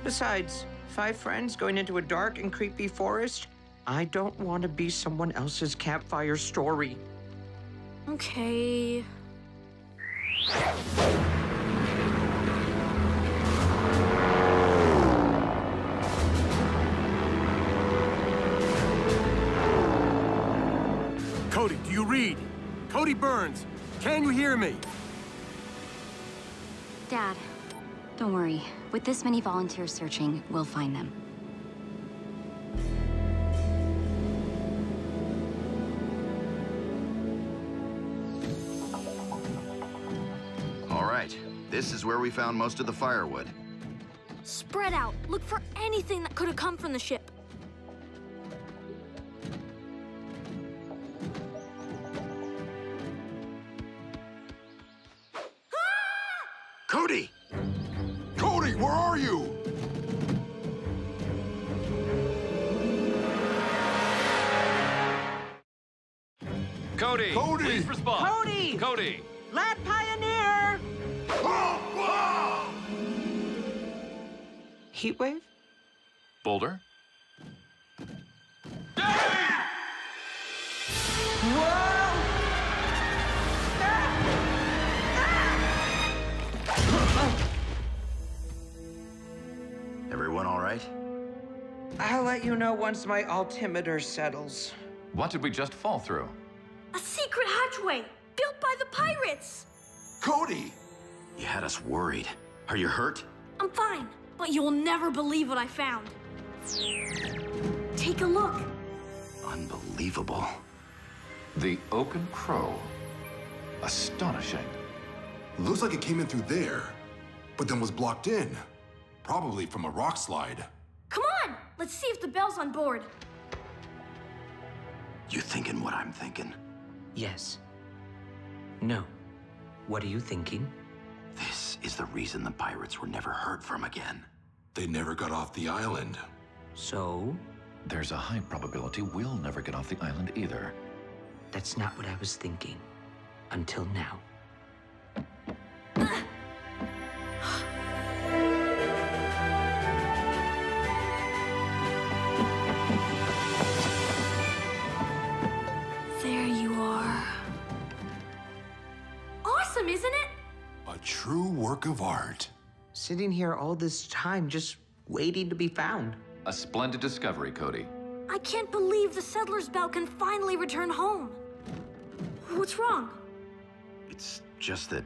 Besides, 5 friends going into a dark and creepy forest? I don't want to be someone else's campfire story. Okay. Cody, do you read? Cody Burns, can you hear me? Dad, don't worry. With this many volunteers searching, we'll find them. All right, this is where we found most of the firewood. Spread out. Look for anything that could have come from the ship. Cody! Cody, where are you? Cody! Cody! Please respond! Cody! Cody! Lad Pioneer! Heatwave? Boulder? Everyone all right? I'll let you know once my altimeter settles. What did we just fall through? A secret hatchway built by the pirates. Cody! You had us worried. Are you hurt? I'm fine, but you'll never believe what I found. Take a look. Unbelievable. The Oaken Crow. Astonishing. Looks like it came in through there, but then was blocked in. Probably from a rock slide. Come on, let's see if the bell's on board. You thinking what I'm thinking? Yes. No. What are you thinking? This is the reason the pirates were never heard from again. They never got off the island. So? There's a high probability we'll never get off the island either. That's not what I was thinking. Until now. There you are. Awesome, isn't it? A true work of art. Sitting here all this time, just waiting to be found. A splendid discovery, Cody. I can't believe the settler's bell can finally return home. What's wrong? It's just that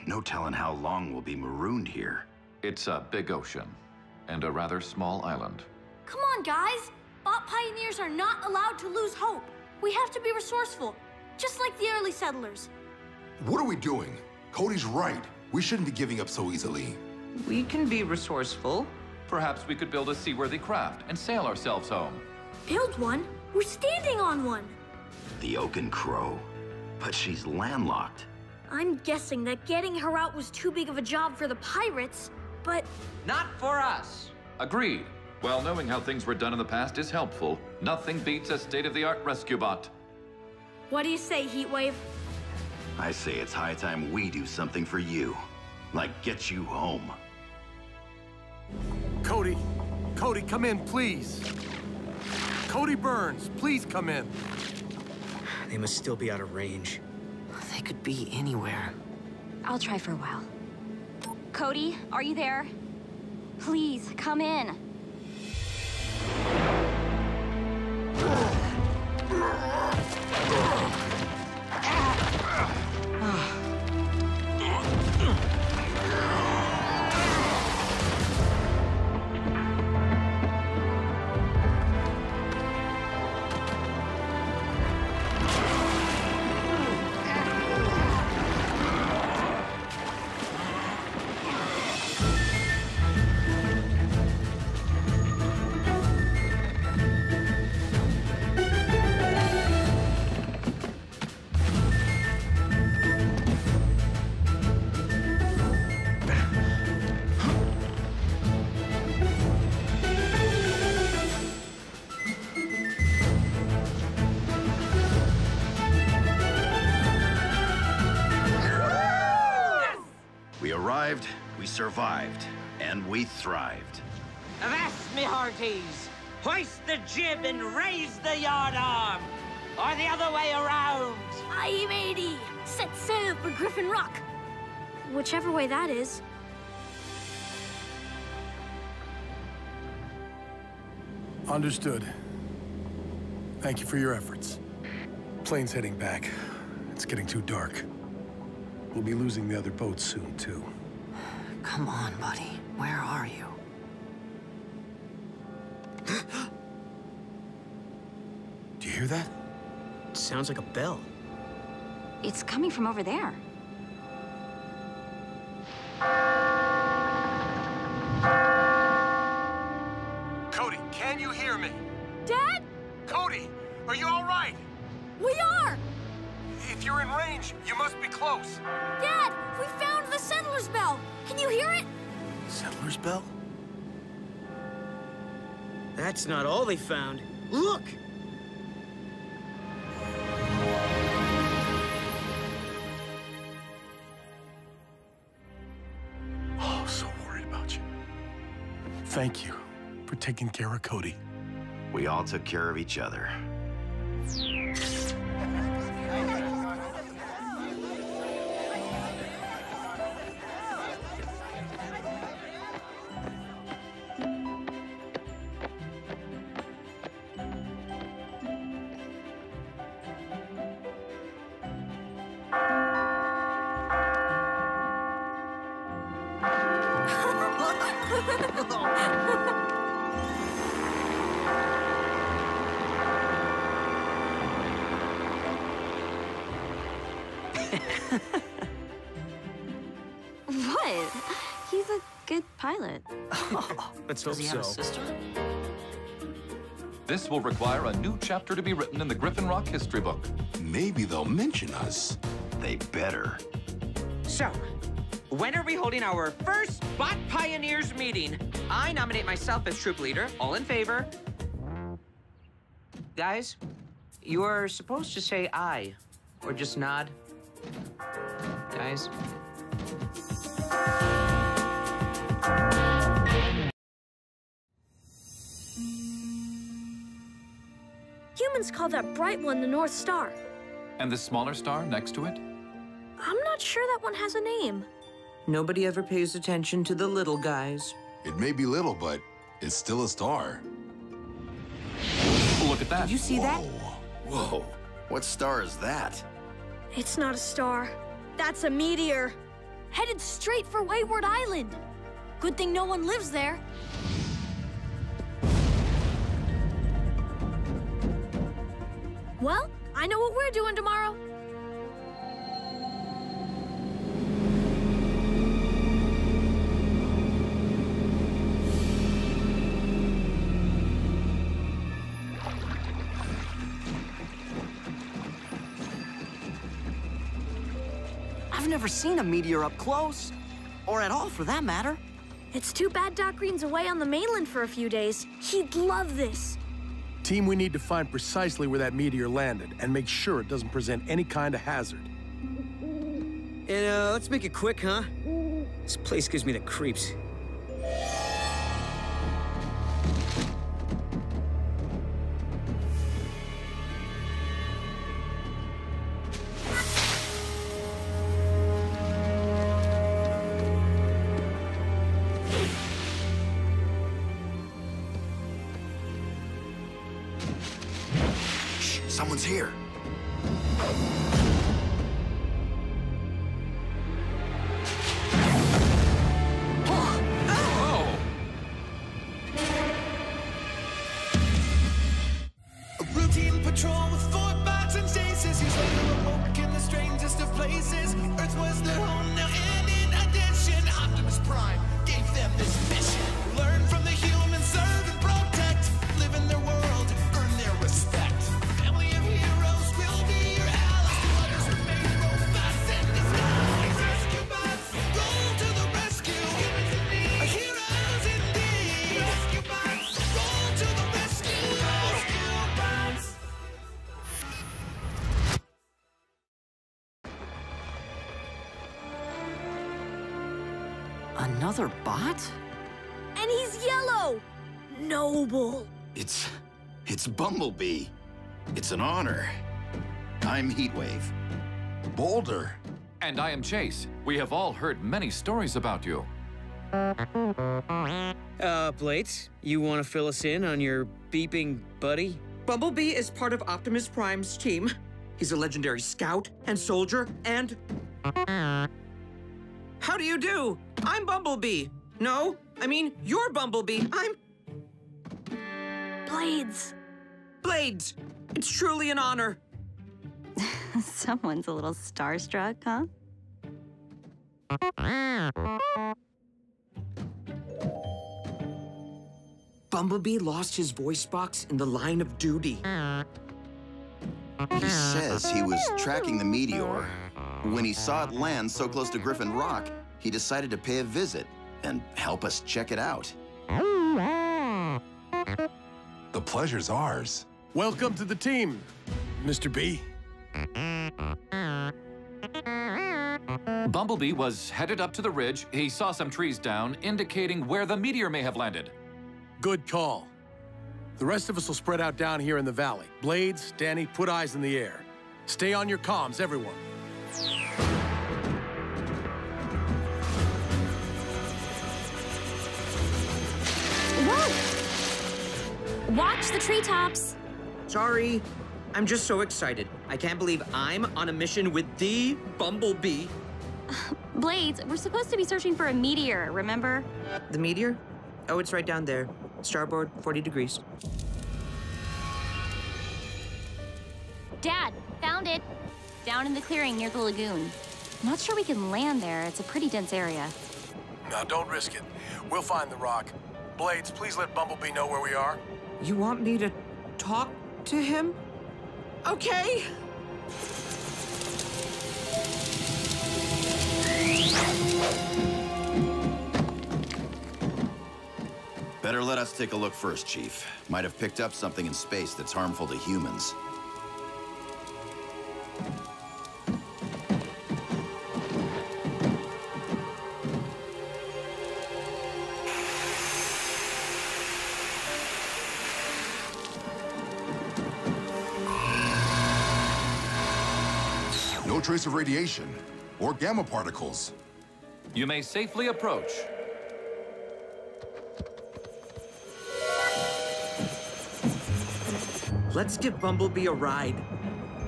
no telling how long we'll be marooned here. It's a big ocean and a rather small island. Come on, guys. Bot pioneers are not allowed to lose hope. We have to be resourceful, just like the early settlers. What are we doing? Cody's right. We shouldn't be giving up so easily. We can be resourceful. Perhaps we could build a seaworthy craft and sail ourselves home. Build one? We're standing on one. The Oaken Crow. But she's landlocked. I'm guessing that getting her out was too big of a job for the pirates, but... Not for us. Agreed. While knowing how things were done in the past is helpful, nothing beats a state-of-the-art rescue bot. What do you say, Heatwave? I say it's high time we do something for you. Like get you home. Cody! Cody, come in, please! Cody Burns, please come in. They must still be out of range. They could be anywhere. I'll try for a while. Cody, are you there? Please, come in. We survived, and we thrived. Avast, me hearties! Hoist the jib and raise the yard arm! Or the other way around! Aye, matey! Set sail for Griffin Rock! Whichever way that is. Understood. Thank you for your efforts. Plane's heading back. It's getting too dark. We'll be losing the other boats soon, too. Come on, buddy. Where are you? Do you hear that? It sounds like a bell. It's coming from over there. Cody, can you hear me? Dad? Cody, are you all right? We are! If you're in range, you must be close. Dad, we found the settler's bell. Can you hear it? Settler's bell? That's not all they found. Look! Oh, so worried about you. Thank you for taking care of Cody. We all took care of each other. What? He's a good pilot. Let's hope Does he have a so. sister? This will require a new chapter to be written in the Griffin Rock history book. Maybe they'll mention us. They better. So, when are we holding our first Bot Pioneers meeting? I nominate myself as troop leader. All in favor? Guys, you are supposed to say aye, or just nod. Guys. Humans call that bright one the North Star. And the smaller star next to it? I'm not sure that one has a name. Nobody ever pays attention to the little guys. It may be little, but it's still a star. Look at that. Did you see that? Whoa. What star is that? It's not a star. That's a meteor. Headed straight for Wayward Island. Good thing no one lives there. Well, I know what we're doing tomorrow. I've never seen a meteor up close. Or at all, for that matter. It's too bad Doc Green's away on the mainland for a few days. He'd love this. Team, we need to find precisely where that meteor landed and make sure it doesn't present any kind of hazard. And let's make it quick, huh? This place gives me the creeps. Someone's here. A routine patrol with 4 bots and stasis. He's later awoke in the strangest of places. Earth was their home now, and in addition, Optimus Prime gave them this mission. Learn from the humans, serve and protect. Live in their world, earn their respect. Family of heroes will be your allies. To others remain robots in disguise. Rescue bots, roll to the rescue. Heroes indeed. Heroes indeed. Rescue bots, roll to the rescue. Rescue bots. Another bot? And he's yellow! Noble. It's Bumblebee. It's an honor. I'm Heatwave. Boulder. And I am Chase. We have all heard many stories about you. Blades, you want to fill us in on your beeping buddy? Bumblebee is part of Optimus Prime's team. He's a legendary scout and soldier and... How do you do? I'm Bumblebee. No, I mean, you're Bumblebee. I'm... Blades. Blades. It's truly an honor. Someone's a little starstruck, huh? Bumblebee lost his voice box in the line of duty. He says he was tracking the meteor. When he saw it land so close to Griffin Rock, he decided to pay a visit and help us check it out. The pleasure's ours. Welcome to the team, Mr. B. Bumblebee was headed up to the ridge. He saw some trees down, indicating where the meteor may have landed. Good call. The rest of us will spread out down here in the valley. Blades, Danny, put eyes in the air. Stay on your comms, everyone. Whoa! Watch the treetops. Sorry. I'm just so excited. I can't believe I'm on a mission with the Bumblebee. Blades, we're supposed to be searching for a meteor, remember? The meteor? Oh, it's right down there. Starboard, 40 degrees. Dad, found it. Down in the clearing near the lagoon. Not sure we can land there. It's a pretty dense area. Now, don't risk it. We'll find the rock. Blades, please let Bumblebee know where we are. You want me to talk to him? Okay. Better let us take a look first, Chief. Might have picked up something in space that's harmful to humans. No trace of radiation or gamma particles. You may safely approach. Let's give Bumblebee a ride.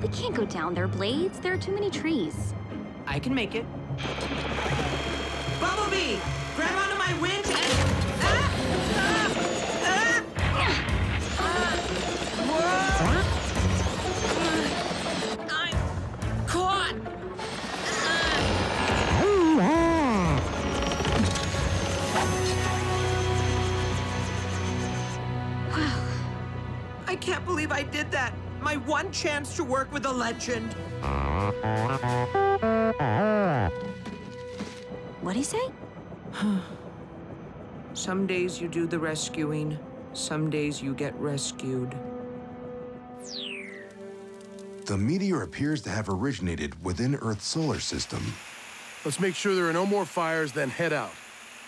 We can't go down there, Blades. There are too many trees. I can make it. Bumblebee! Grab onto my winch and... I'm caught! I can't believe I did that. My one chance to work with a legend. What'd he say? Some days you do the rescuing, some days you get rescued. The meteor appears to have originated within Earth's solar system. Let's make sure there are no more fires, then head out.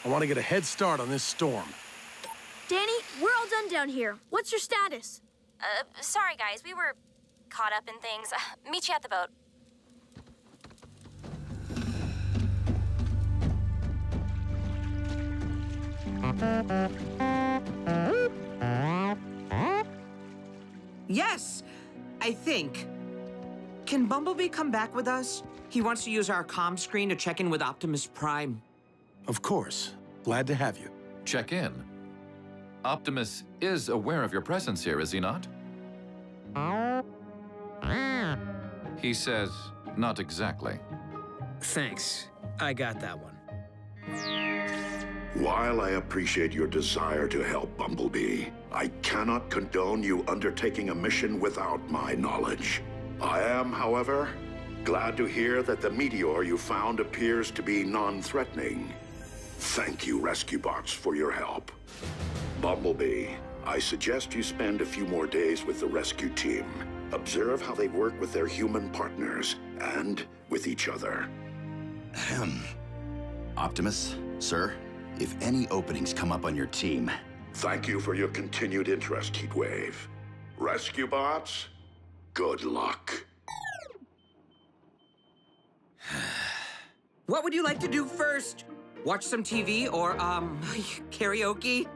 I want to get a head start on this storm. Danny, we're all done down here. What's your status? Sorry, guys. We were caught up in things. Meet you at the boat. Yes, I think. Can Bumblebee come back with us? He wants to use our comm screen to check in with Optimus Prime. Of course. Glad to have you. Check in. Optimus is aware of your presence here, is he not? He says, not exactly. Thanks. I got that one. While I appreciate your desire to help Bumblebee, I cannot condone you undertaking a mission without my knowledge. I am, however, glad to hear that the meteor you found appears to be non-threatening. Thank you, Rescue Bots, for your help. Bumblebee, I suggest you spend a few more days with the rescue team. Observe how they work with their human partners and with each other. Optimus, sir, if any openings come up on your team... Thank you for your continued interest, Heatwave. Rescue Bots, good luck. What would you like to do first? Watch some TV or, karaoke?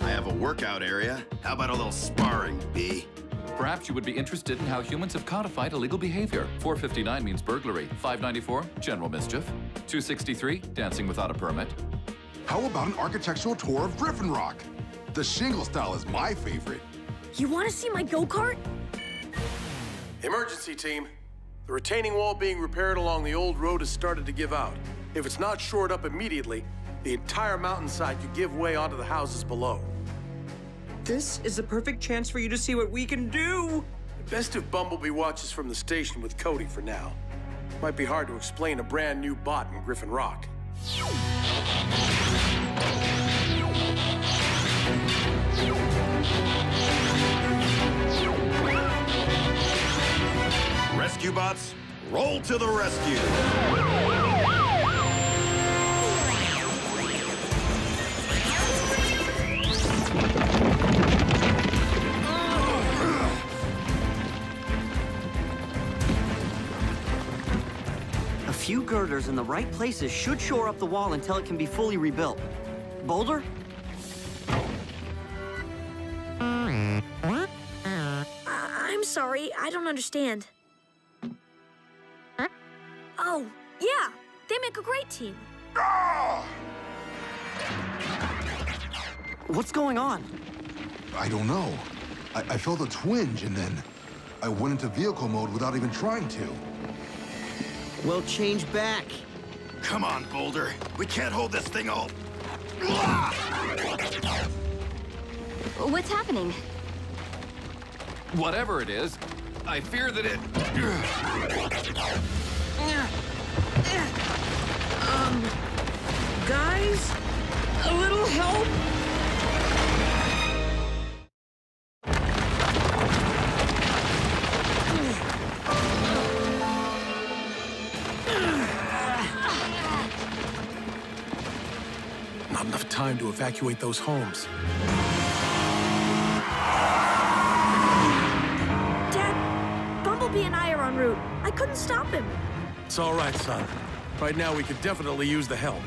I have a workout area. How about a little sparring, B? Perhaps you would be interested in how humans have codified illegal behavior. 459 means burglary. 594, general mischief. 263, dancing without a permit. How about an architectural tour of Griffin Rock? The shingle style is my favorite. You want to see my go-kart? Emergency team. The retaining wall being repaired along the old road has started to give out. If it's not shored up immediately, the entire mountainside could give way onto the houses below. This is the perfect chance for you to see what we can do. Best if Bumblebee watches from the station with Cody for now. Might be hard to explain a brand new bot in Griffin Rock. Rescue Bots, roll to the rescue! A few girders in the right places should shore up the wall until it can be fully rebuilt. Boulder? I'm sorry, I don't understand. Oh, yeah, they make a great team. What's going on? I don't know. I felt a twinge and then I went into vehicle mode without even trying to. We'll change back. Come on, Boulder. We can't hold this thing all... What's happening? Whatever it is, I fear that it... Guys? A little help? Not enough time to evacuate those homes. Dad, Bumblebee and I are en route. I couldn't stop him. It's all right, son. Right now, we could definitely use the help.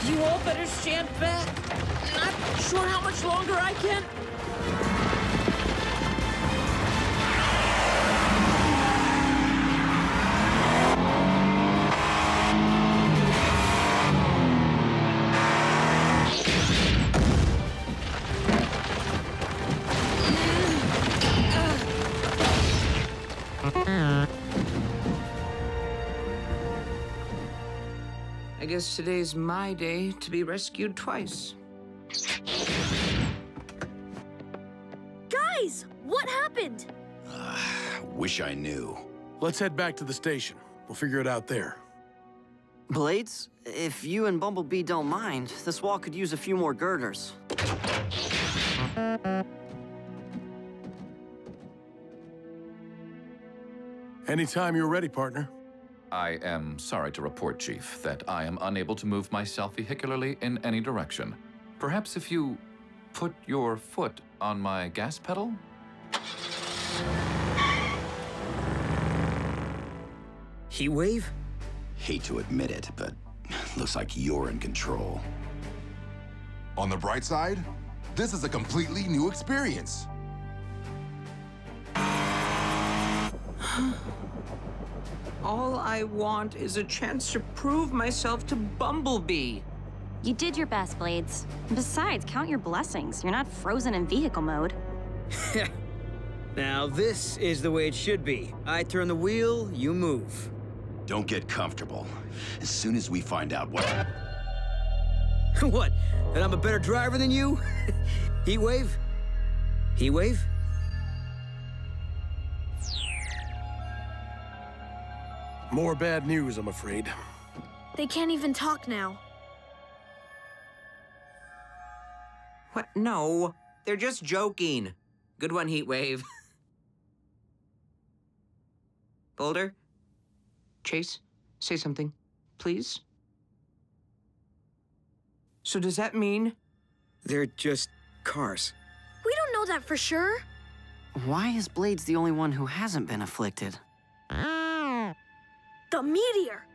You all better stand back. Not sure how much longer I can. I guess today's my day to be rescued twice. Guys, what happened? Wish I knew. Let's head back to the station. We'll figure it out there. Blades, if you and Bumblebee don't mind, this wall could use a few more girders. Anytime you're ready, partner. I am sorry to report, Chief, that I am unable to move myself vehicularly in any direction. Perhaps if you put your foot on my gas pedal? Heatwave? Hate to admit it, but looks like you're in control. On the bright side, this is a completely new experience. All I want is a chance to prove myself to Bumblebee. You did your best, Blades. Besides, count your blessings. You're not frozen in vehicle mode. Now this is the way it should be. I turn the wheel, you move. Don't get comfortable. As soon as we find out what... What? That I'm a better driver than you? Heatwave? Heatwave? More bad news, I'm afraid. They can't even talk now. What? No, they're just joking. Good one, Heatwave. Boulder? Chase? Say something, please? So does that mean? They're just cars. We don't know that for sure. Why is Blades the only one who hasn't been afflicted? The meteor!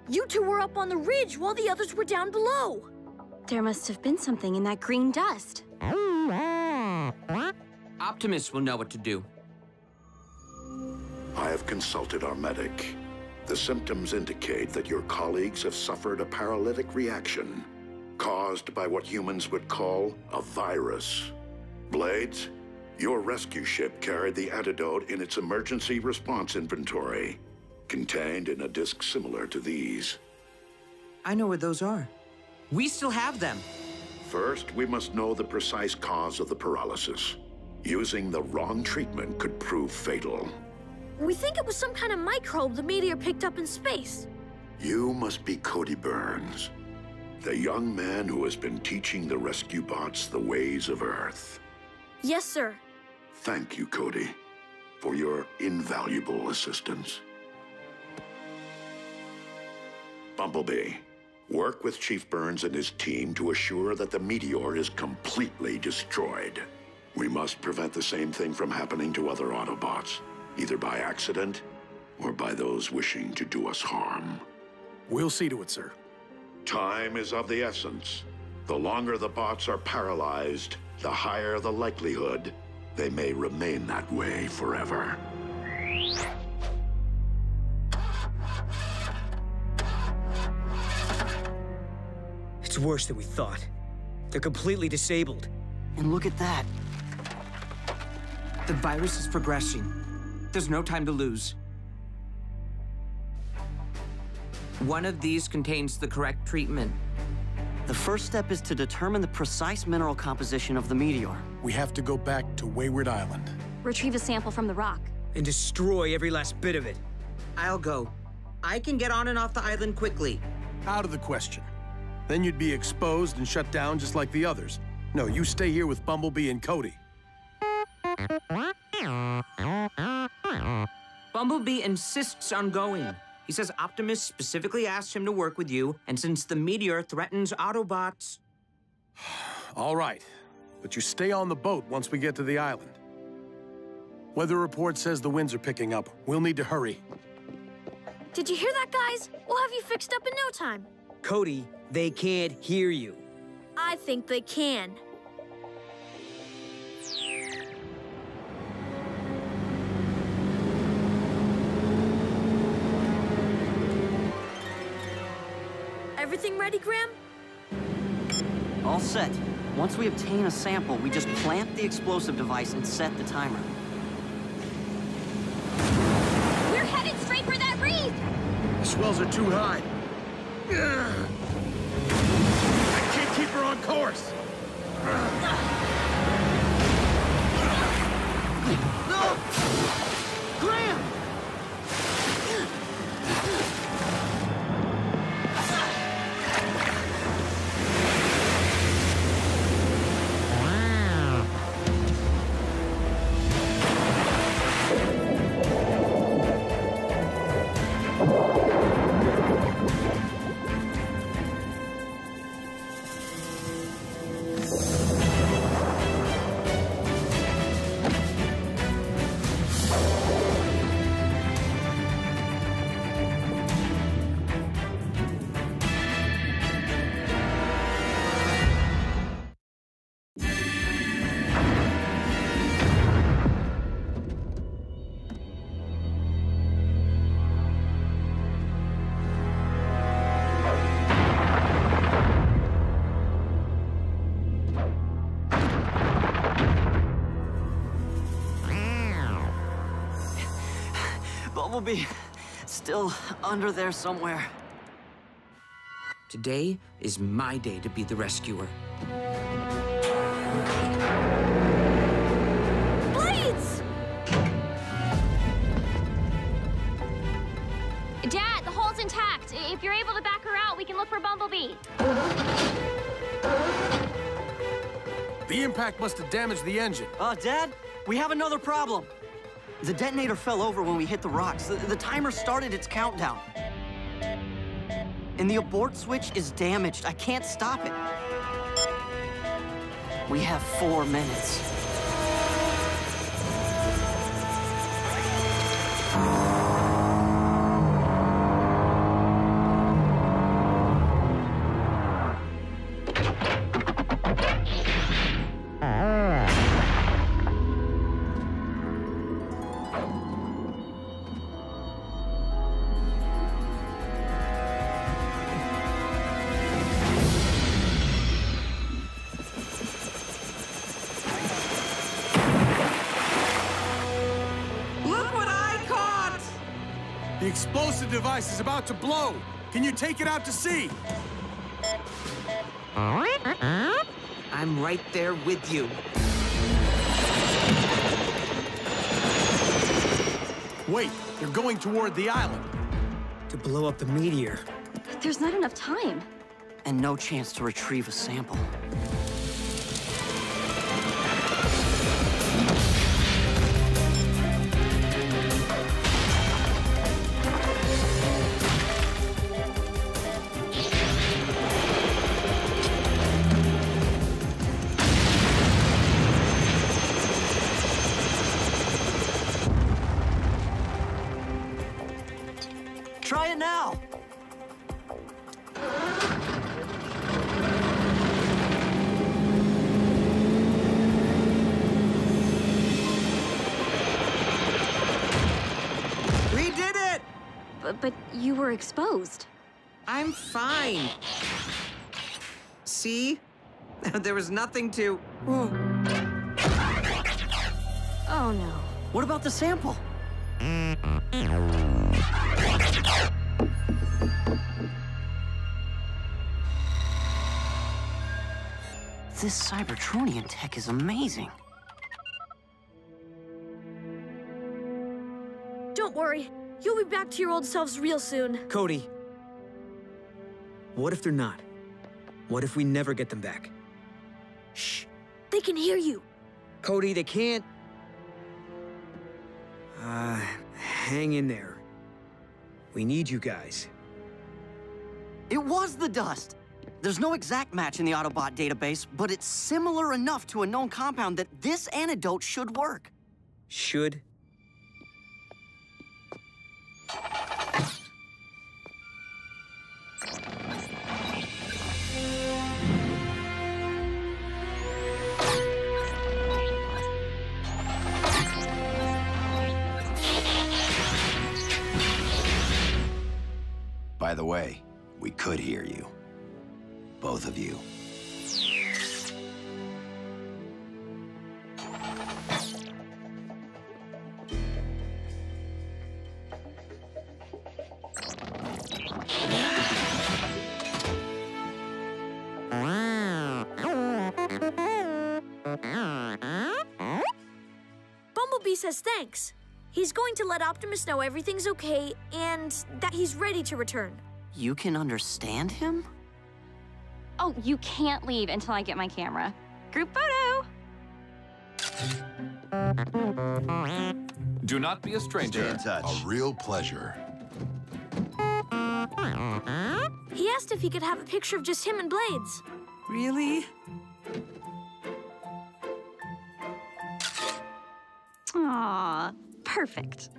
You two were up on the ridge while the others were down below. There must have been something in that green dust. Optimus will know what to do. I have consulted our medic. The symptoms indicate that your colleagues have suffered a paralytic reaction caused by what humans would call a virus. Blades, your rescue ship carried the antidote in its emergency response inventory, contained in a disc similar to these. I know where those are. We still have them. First, we must know the precise cause of the paralysis. Using the wrong treatment could prove fatal. We think it was some kind of microbe the meteor picked up in space. You must be Cody Burns, the young man who has been teaching the rescue bots the ways of Earth. Yes, sir. Thank you, Cody, for your invaluable assistance. Bumblebee, work with Chief Burns and his team to assure that the meteor is completely destroyed. We must prevent the same thing from happening to other Autobots, either by accident or by those wishing to do us harm. We'll see to it, sir. Time is of the essence. The longer the bots are paralyzed, the higher the likelihood they may remain that way forever. It's worse than we thought. They're completely disabled. And look at that. The virus is progressing. There's no time to lose. One of these contains the correct treatment. The first step is to determine the precise mineral composition of the meteor. We have to go back to Wayward Island. Retrieve a sample from the rock. And destroy every last bit of it. I'll go. I can get on and off the island quickly. Out of the question. Then you'd be exposed and shut down just like the others. No, you stay here with Bumblebee and Cody. Bumblebee insists on going. He says Optimus specifically asked him to work with you, and since the meteor threatens Autobots... All right, but you stay on the boat once we get to the island. Weather report says the winds are picking up. We'll need to hurry. Did you hear that, guys? We'll have you fixed up in no time. Cody, they can't hear you. I think they can. Everything ready, Graham? All set. Once we obtain a sample, we just plant the explosive device and set the timer. We're headed straight for that reef! The swells are too high. I can't keep her on course. No! Graham! Bumblebee, still under there somewhere. Today is my day to be the rescuer. Blades! Dad, the hole's intact. If you're able to back her out, we can look for Bumblebee. The impact must have damaged the engine. Dad, we have another problem. The detonator fell over when we hit the rocks. The timer started its countdown. And the abort switch is damaged. I can't stop it. We have 4 minutes. The explosive device is about to blow. Can you take it out to sea? I'm right there with you. Wait, you're going toward the island. To blow up the meteor. There's not enough time. And no chance to retrieve a sample. Try it now! We did it! But you were exposed. I'm fine. See? There was nothing to... Oh no. What about the sample? This Cybertronian tech is amazing. Don't worry. You'll be back to your old selves real soon. Cody, what if they're not? What if we never get them back? Shh. They can hear you. Cody, they can't... hang in there. We need you guys. It was the dust. There's no exact match in the Autobot database, but it's similar enough to a known compound that this antidote should work. Should? By the way, we could hear you. Both of you. Bumblebee says thanks. He's going to let Optimus know everything's okay and that he's ready to return. You can understand him? Oh, you can't leave until I get my camera. Group photo! Do not be a stranger. Stay in touch. A real pleasure. asked if he could have a picture of just him and Blades. Really? Aw, perfect.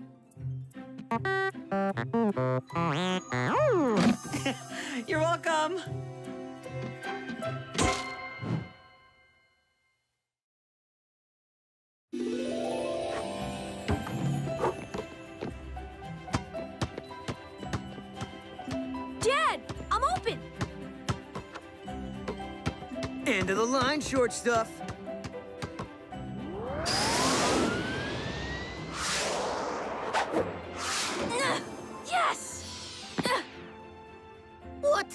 You're welcome. Dad, I'm open. End of the line, short stuff. Yes! What?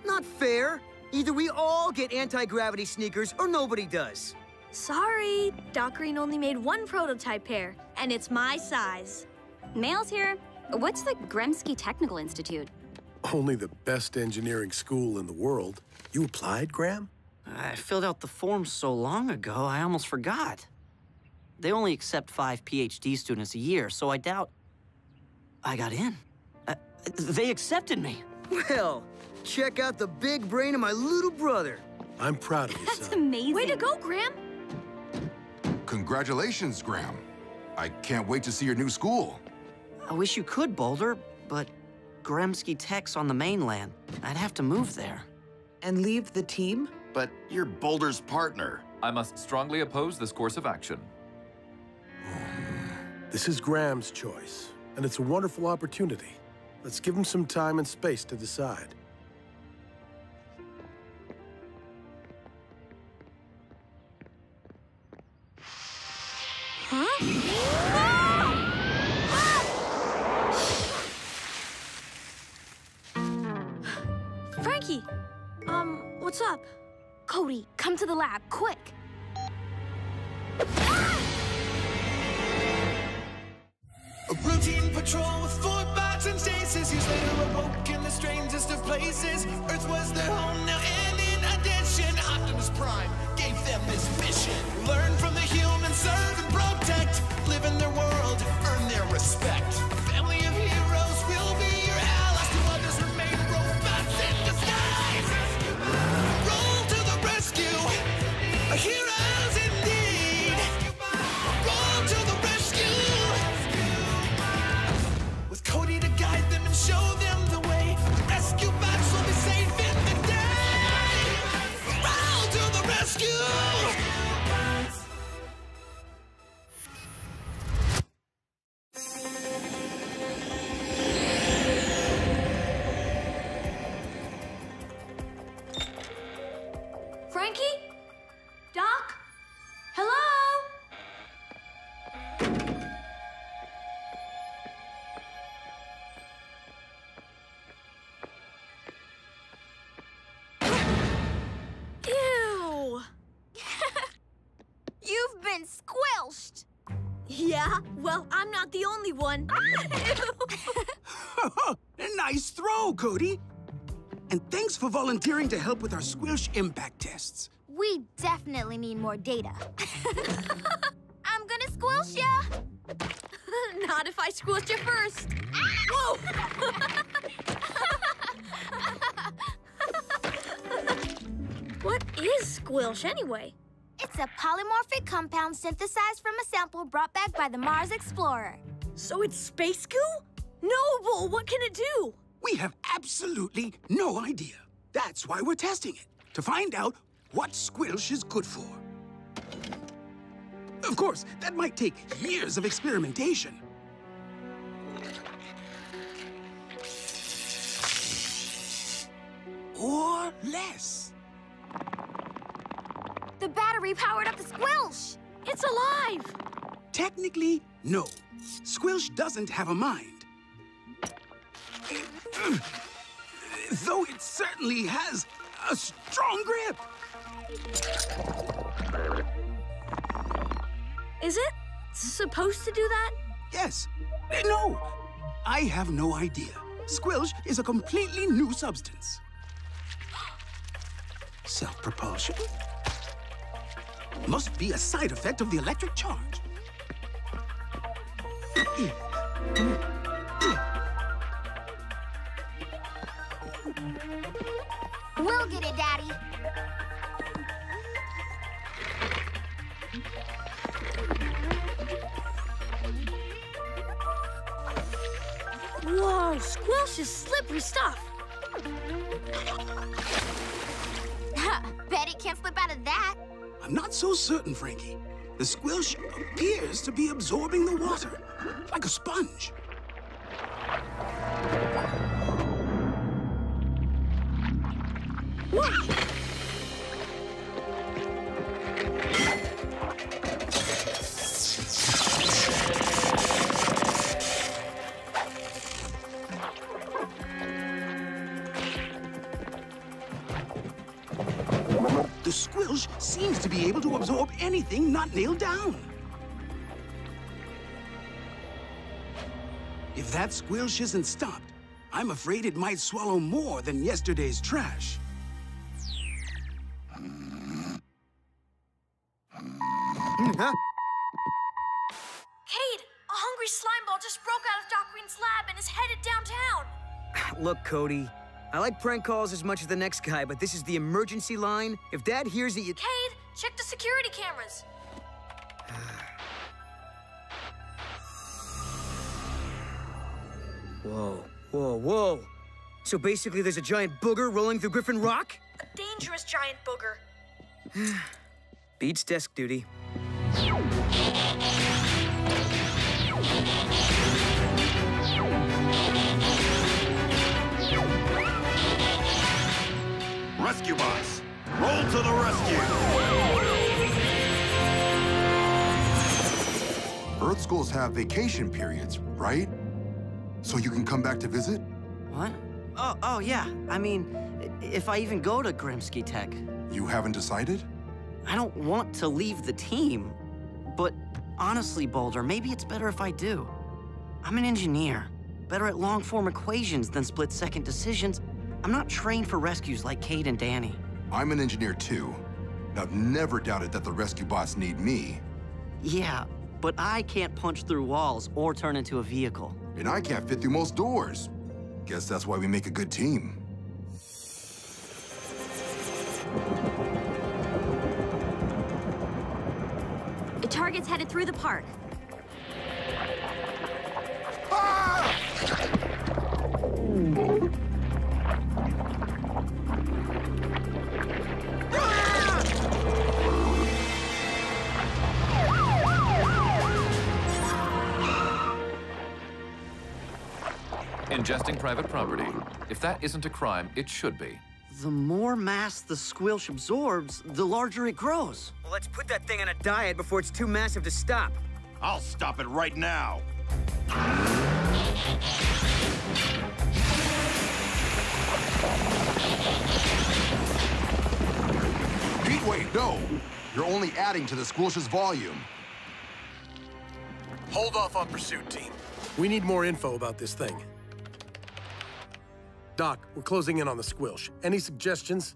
Not fair. Either we all get anti-gravity sneakers or nobody does. Sorry, Doc Green only made one prototype pair, and it's my size. Mail's here. What's the Gremsky Technical Institute? Only the best engineering school in the world. You applied, Graham? I filled out the form so long ago, I almost forgot. They only accept 5 PhD students a year, so I doubt I got in. They accepted me. Well, check out the big brain of my little brother. I'm proud of you, son. That's amazing. Way to go, Graham. Congratulations, Graham. I can't wait to see your new school. I wish you could, Boulder, but Gremsky Tech's on the mainland. I'd have to move there. And leave the team? But you're Boulder's partner. I must strongly oppose this course of action. This is Graham's choice, and it's a wonderful opportunity. Let's give him some time and space to decide. Frankie, what's up? Cody, come to the lab, quick. A routine patrol with 4 bots and stasis. Years later awoke in the strangest of places. Earth was their home now, and in addition, Optimus Prime gave them this mission. Learn from the humans, serve and protect. Live in their world, earn their respect. A family of heroes will be your allies. To others remain robots in disguise. Roll to the rescue, heroes indeed. Roll to the rescue. With Cody to guide them and show them the way. Rescue bots will be safe in the day. Roll to the rescue. Frankie? Doc? Hello? Ew! You've been squelched. Yeah, well, I'm not the only one. Nice throw, Cody. And thanks for volunteering to help with our Squilch impact tests. We definitely need more data. I'm gonna squelch ya. Not if I squished you first. Whoa! What is squilch anyway? It's a polymorphic compound synthesized from a sample brought back by the Mars Explorer. So it's space goo? Noble, what can it do? We have absolutely no idea. That's why we're testing it, to find out what Squilch is good for. Of course, that might take years of experimentation. Or less. The battery powered up the Squilch. It's alive. Technically, no. Squilch doesn't have a mind. Though it certainly has a strong grip. Is it supposed to do that? Yes. No. I have no idea. Squilch is a completely new substance. Self-propulsion? Must be a side effect of the electric charge. We'll get it, Daddy. Whoa, Squelch is slippery stuff. Bet it can't slip out of that. I'm not so certain, Frankie. The Squelch appears to be absorbing the water, like a sponge. The Squelch seems to be able to absorb anything not nailed down. If that Squelch isn't stopped, I'm afraid it might swallow more than yesterday's trash. Cade, a hungry slime ball just broke out of Doc Green's lab and is headed downtown. Look, Cody, I like prank calls as much as the next guy, but this is the emergency line. If Dad hears it, you... Cade, check the security cameras. Whoa, whoa, whoa. So basically there's a giant booger rolling through Griffin Rock? A dangerous giant booger. Beats desk duty. Rescue bots, roll to the rescue! Earth schools have vacation periods, right? So you can come back to visit? What? Oh, yeah. I mean, if I even go to Grimsky Tech. You haven't decided? I don't want to leave the team. But honestly, Boulder, maybe it's better if I do. I'm an engineer, better at long-form equations than split-second decisions. I'm not trained for rescues like Cade and Danny. I'm an engineer too. And I've never doubted that the rescue bots need me. Yeah, but I can't punch through walls or turn into a vehicle. And I can't fit through most doors. Guess that's why we make a good team. The target's headed through the park. Ingesting private property. If that isn't a crime, it should be. The more mass the Squelch absorbs, the larger it grows. Well, let's put that thing on a diet before it's too massive to stop. I'll stop it right now. Pete, wait, no! You're only adding to the Squelch's volume. Hold off on pursuit, team. We need more info about this thing. Doc, we're closing in on the Squelch. Any suggestions?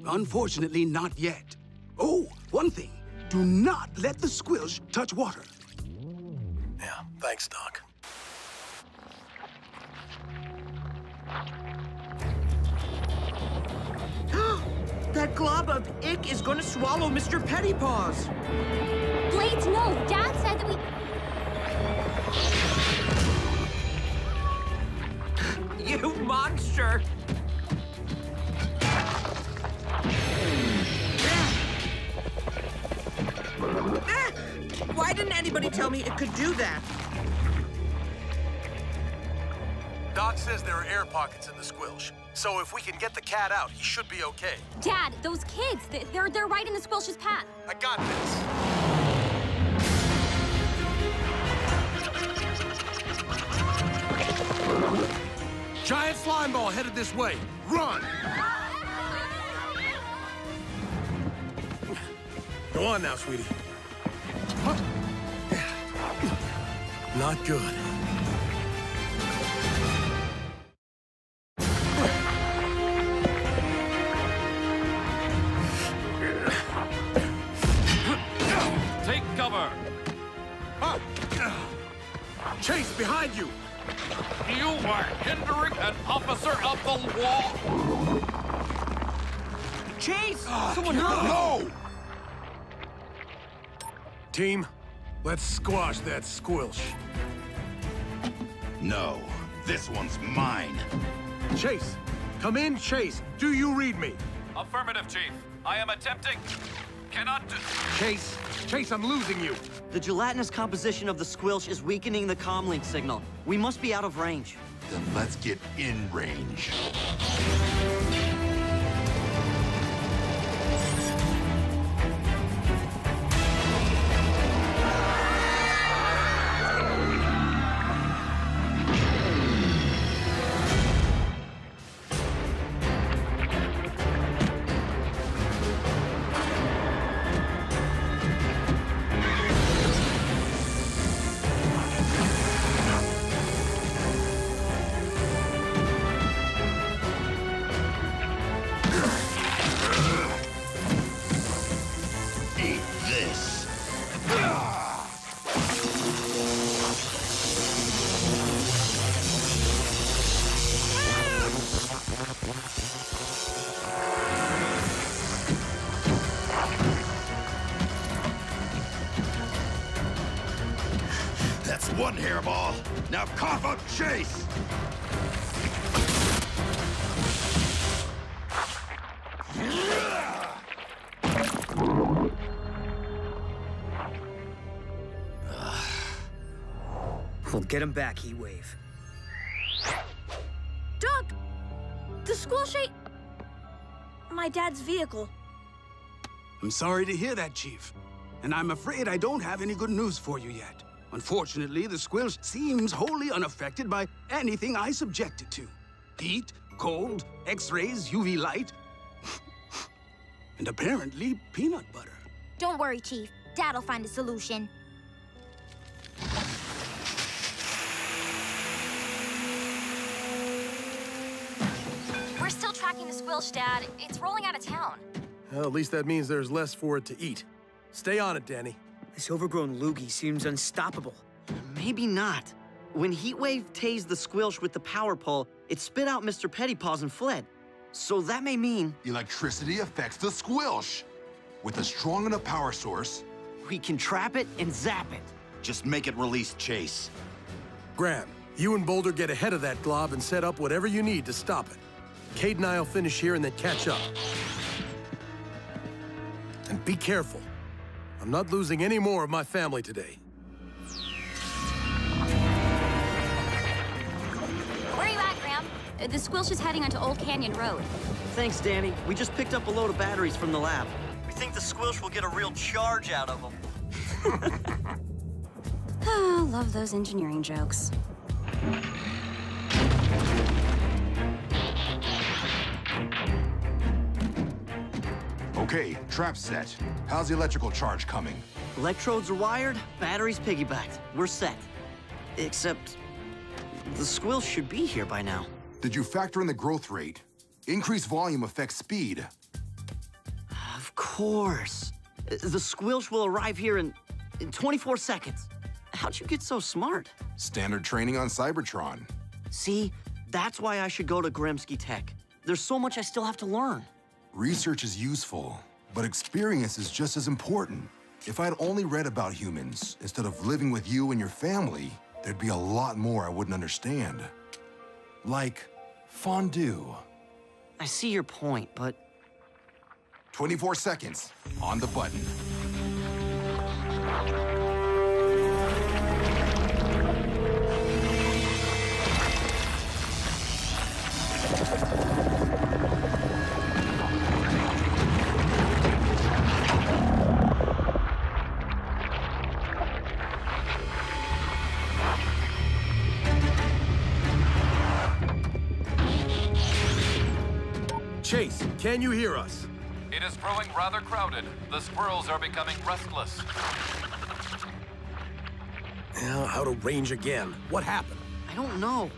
Unfortunately, not yet. Oh, one thing. Do not let the Squelch touch water. Yeah, thanks, Doc. That glob of ick is gonna swallow Mr. Pettypaws. Blades, no. Dad said that we... You monster! Why didn't anybody tell me it could do that? Doc says there are air pockets in the Squelch. So if we can get the cat out, he should be okay. Dad, those kids, they're right in the Squelch's path. I got this. Giant slime ball headed this way. Run! Go on now, sweetie. Not good. Take cover. Chase, behind you! You are hindering an officer of the law! Chase! Someone help! No! Team, let's squash that squilch. No, this one's mine. Chase, come in, Chase. Do you read me? Affirmative, Chief. I am attempting. Cannot do... Chase, I'm losing you. The gelatinous composition of the squilch is weakening the comlink signal. We must be out of range. Then let's get in range. That's one hairball. Now cough up Chase! We'll get him back, Heatwave. Doc! The squilch ate my dad's vehicle. I'm sorry to hear that, Chief. And I'm afraid I don't have any good news for you yet. Unfortunately, the squilch seems wholly unaffected by anything I subject it to. Heat, cold, X-rays, UV light, and apparently peanut butter. Don't worry, Chief. Dad'll find a solution. We're still tracking the squilch, Dad. It's rolling out of town. Well, at least that means there's less for it to eat. Stay on it, Danny. This overgrown loogie seems unstoppable. Maybe not. When Heatwave tased the squilch with the power pole, it spit out Mr. Pettypaws and fled. So that may mean... Electricity affects the squilch. With a strong enough power source... we can trap it and zap it. Just make it release Chase. Graham, you and Boulder get ahead of that glob and set up whatever you need to stop it. Cade and I'll finish here and then catch up. And be careful. I'm not losing any more of my family today. Where are you at, Graham? The squilch is heading onto Old Canyon Road. Thanks, Danny. We just picked up a load of batteries from the lab. We think the squilch will get a real charge out of them. Oh, love those engineering jokes. Okay, trap set. How's the electrical charge coming? Electrodes are wired, batteries piggybacked. We're set. Except, the squilch should be here by now. Did you factor in the growth rate? Increased volume affects speed. Of course. The squilch will arrive here in 24 seconds. How'd you get so smart? Standard training on Cybertron. See, that's why I should go to Grimsky Tech. There's so much I still have to learn. Research is useful, but experience is just as important. If I'd only read about humans instead of living with you and your family, there'd be a lot more I wouldn't understand. Like fondue. I see your point, but... 24 seconds on the button. Chase, can you hear us? It is growing rather crowded. The squirrels are becoming restless. Out of range again. What happened? I don't know.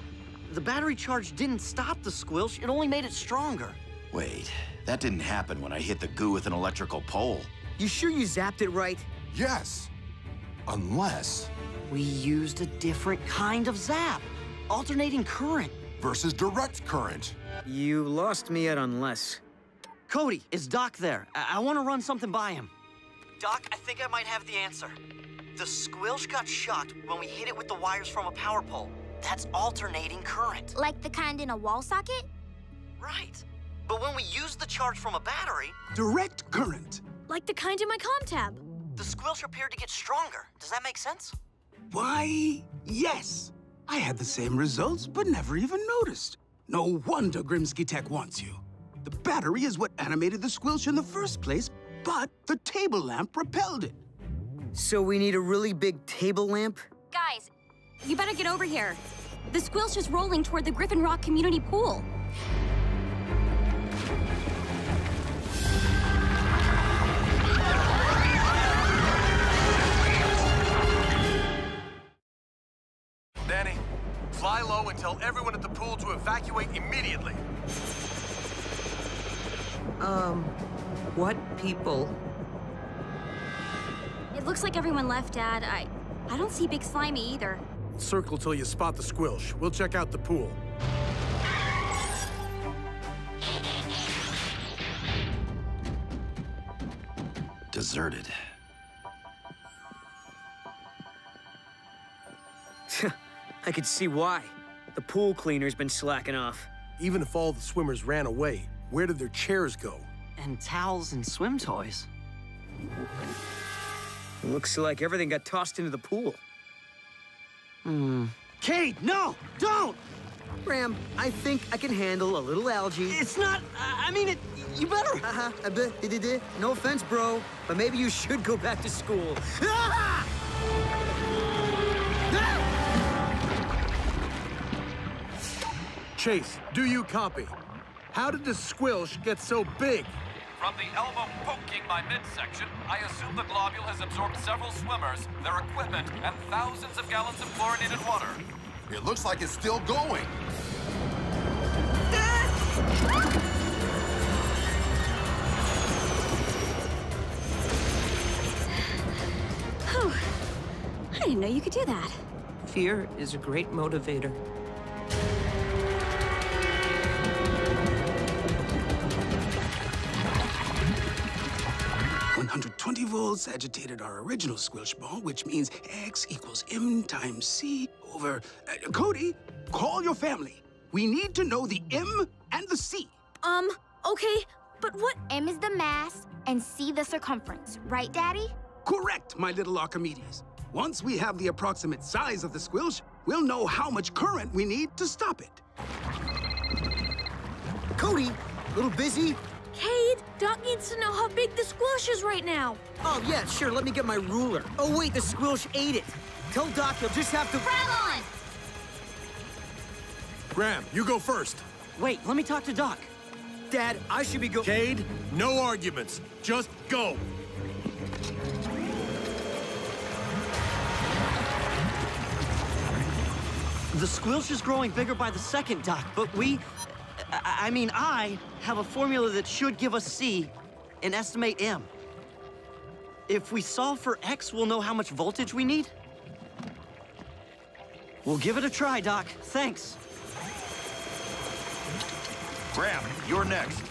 The battery charge didn't stop the squilch, it only made it stronger. Wait, that didn't happen when I hit the goo with an electrical pole. You sure you zapped it right? Yes. Unless... we used a different kind of zap. Alternating current. versus direct current. You lost me at unless. Cody, is Doc there? I want to run something by him. Doc, I think I might have the answer. The squilch got shocked when we hit it with the wires from a power pole. That's alternating current. Like the kind in a wall socket? Right. But when we use the charge from a battery... Direct current. Like the kind in my comm tab. The squilch appeared to get stronger. Does that make sense? Why, yes. I had the same results, but never even noticed. No wonder Grimsky Tech wants you. The battery is what animated the squilch in the first place, but the table lamp repelled it. So we need a really big table lamp? Guys, you better get over here. The squilch is rolling toward the Griffin Rock community pool. Danny, fly low and tell everyone at the pool to evacuate immediately. What people? It looks like everyone left, Dad. I don't see Big Slimy either. Circle till you spot the squilch. We'll check out the pool. Deserted. I could see why. The pool cleaner's been slacking off. Even if all the swimmers ran away, where did their chairs go? And towels and swim toys. Looks like everything got tossed into the pool. Cade, no! Don't! Graham, I think I can handle a little algae. It's not... I mean, you better... No offense, bro, but maybe you should go back to school. Chase, do you copy? How did the squilch get so big? From the elbow poking my midsection, I assume the globule has absorbed several swimmers, their equipment, and thousands of gallons of chlorinated water. It looks like it's still going. Whew. I didn't know you could do that. Fear is a great motivator. .120 volts agitated our original squilch ball, which means X equals M times C over... Cody, call your family. We need to know the M and the C. Okay, but what... M is the mass and C the circumference, right, Daddy? Correct, my little Archimedes. Once we have the approximate size of the squilch, we'll know how much current we need to stop it. Cody, a little busy? Cade, Doc needs to know how big the squilch is right now. Oh, yeah, sure, let me get my ruler. Oh, wait, the squilch ate it. Tell Doc he'll just have to... Grab on! Graham, you go first. Wait, let me talk to Doc. Dad, I should be go... Cade, no arguments. Just go. The squilch is growing bigger by the second, Doc, but I have a formula that should give us C and estimate M. If we solve for X, we'll know how much voltage we need. We'll give it a try, Doc. Thanks. Graham, you're next.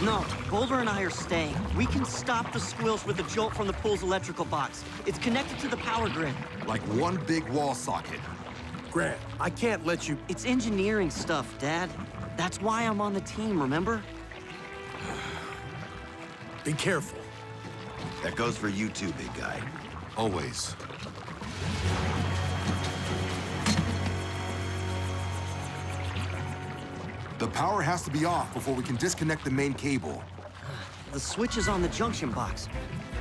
No, Boulder and I are staying. We can stop the squilch with a jolt from the pool's electrical box. It's connected to the power grid. Like one big wall socket. Graham, I can't let you... It's engineering stuff, Dad. That's why I'm on the team, remember? Be careful. That goes for you too, big guy. Always. The power has to be off before we can disconnect the main cable. The switch is on the junction box.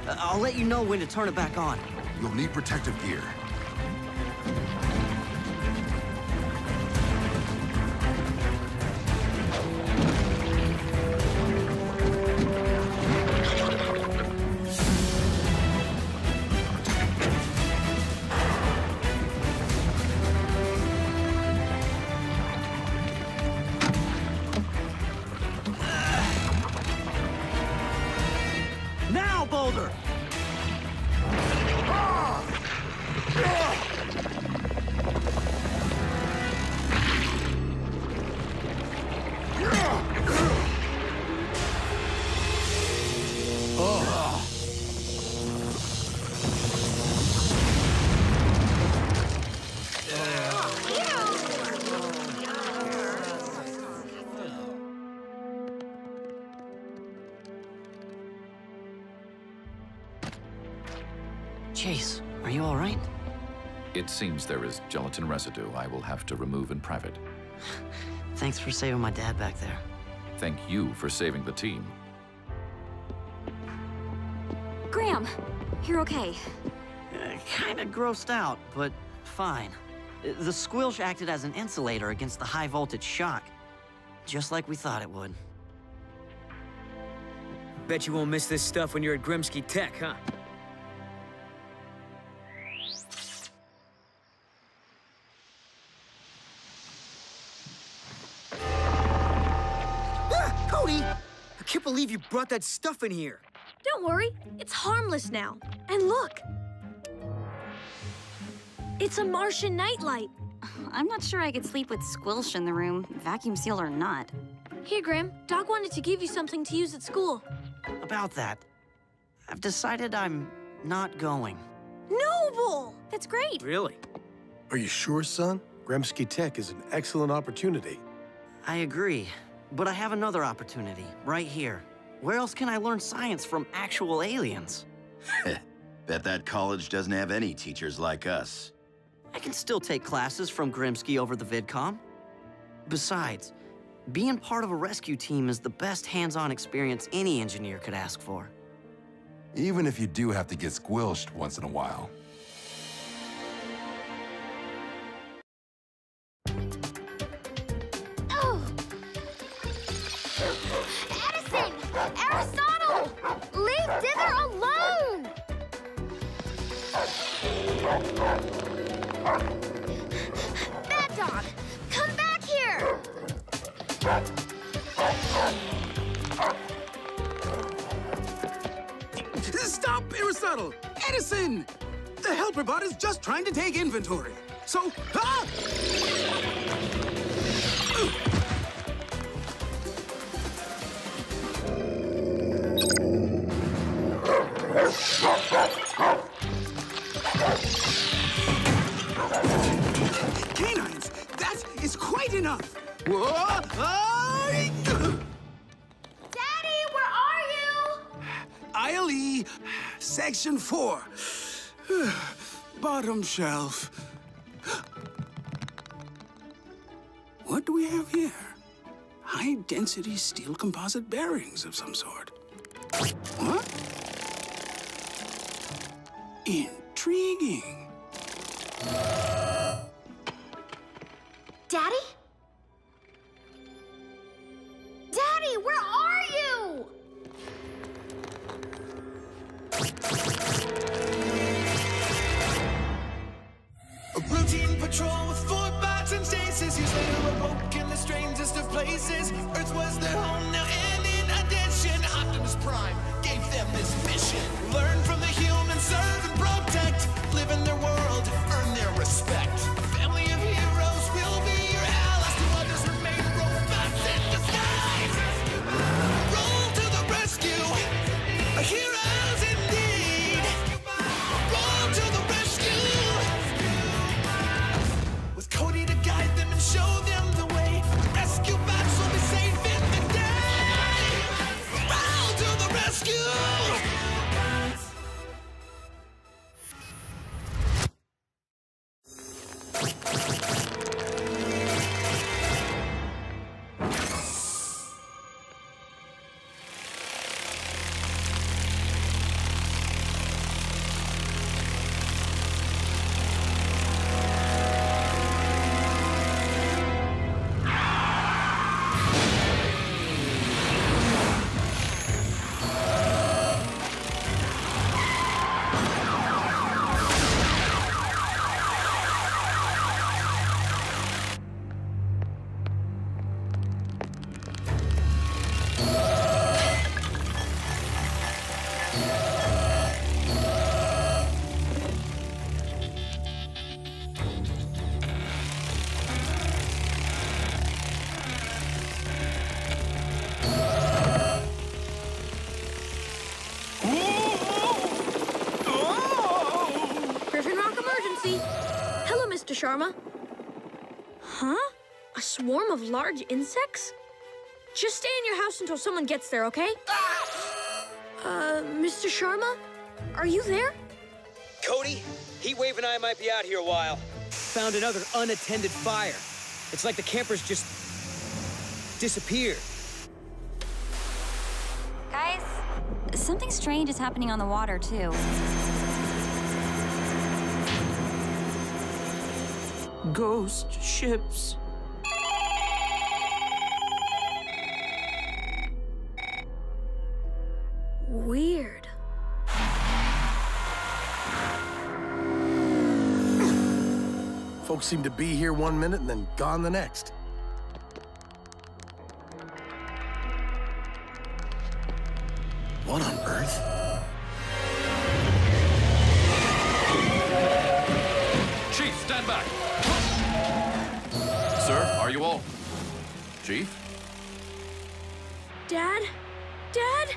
I'll let you know when to turn it back on. You'll need protective gear. Now, Boulder! Chase, are you all right? It seems there is gelatin residue I will have to remove in private. Thanks for saving my dad back there. Thank you for saving the team. Graham, you're okay. Kinda grossed out, but fine. The squilch acted as an insulator against the high voltage shock, just like we thought it would. Bet you won't miss this stuff when you're at Grimsky Tech, huh? Cody! I can't believe you brought that stuff in here. Don't worry, it's harmless now. And look! It's a Martian nightlight. I'm not sure I could sleep with squilch in the room, vacuum seal or not. Here, Graham. Doc wanted to give you something to use at school. About that, I've decided I'm not going. Noble! That's great. Really? Are you sure, son? Grimsky Tech is an excellent opportunity. I agree, but I have another opportunity right here. Where else can I learn science from actual aliens? Bet that college doesn't have any teachers like us. I can still take classes from Grimsky over the VidCom. Besides, being part of a rescue team is the best hands-on experience any engineer could ask for. Even if you do have to get squilched once in a while. Oh! Edison! Aristotle! Leave Dither alone! Bad dog! Come back here! Stop, Aristotle! Edison! The helper bot is just trying to take inventory. So, Canines, that is quite enough. Daddy, where are you? ILE, Section 4. Bottom shelf. What do we have here? High-density steel composite bearings of some sort. What? Intriguing. Daddy? Daddy, where are you? A routine patrol with 4 bots and stasis. Years later, awoke in the strangest of places. Earth was their home now, and in addition, Optimus Prime gave them this mission. Learn from the humans, serve and protect. Live in their world, earn their respect. A family of heroes will be your allies. To others remain robots in disguise. Roll to the rescue. Heroes indeed. Roll to the rescue. With Cody to guide them and show them the way. Rescue bots will be safe in the day. Roll to the rescue. Sharma? Huh? A swarm of large insects? Just stay in your house until someone gets there, okay? Mr. Sharma? Are you there? Cody, Heatwave and I might be out here a while. Found another unattended fire. It's like the campers just disappeared. Guys, something strange is happening on the water, too. Ghost ships. Weird. Folks seem to be here one minute and then gone the next. What on earth? Chief, stand back! Sir, are you all... Chief? Dad? Dad?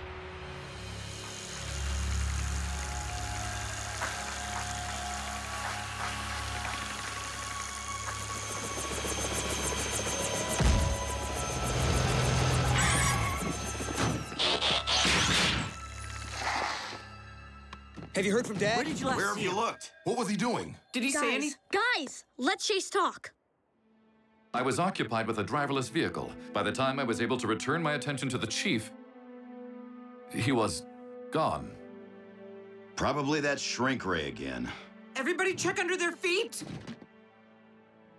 Have you heard from Dad? Where did you last Where have see you him? looked? What was he doing? Did he say any? Guys, let Chase talk. I was occupied with a driverless vehicle. By the time I was able to return my attention to the chief, he was gone. Probably that shrink ray again. Everybody check under their feet!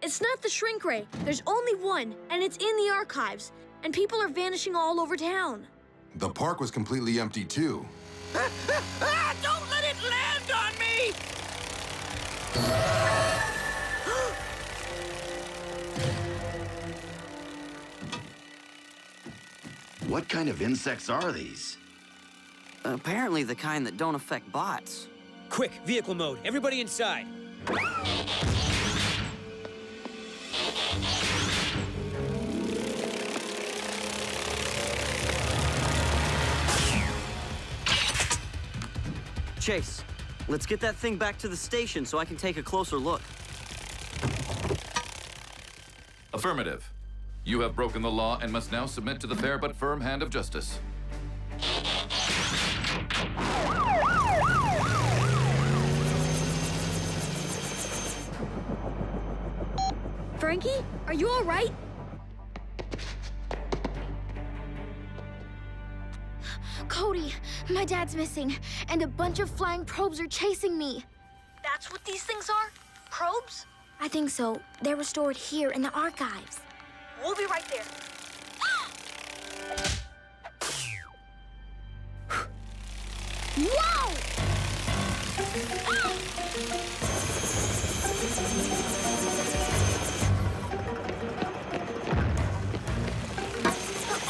It's not the shrink ray. There's only one, and it's in the archives. And people are vanishing all over town. The park was completely empty, too. Don't let it land on me! What kind of insects are these? Apparently the kind that don't affect bots. Quick, vehicle mode. Everybody inside. Chase, let's get that thing back to the station so I can take a closer look. Affirmative. You have broken the law and must now submit to the fair but firm hand of justice. Frankie, are you all right? Cody, my dad's missing, and a bunch of flying probes are chasing me. That's what these things are? Probes? I think so. They were stored here in the archives. We'll be right there. Whoa!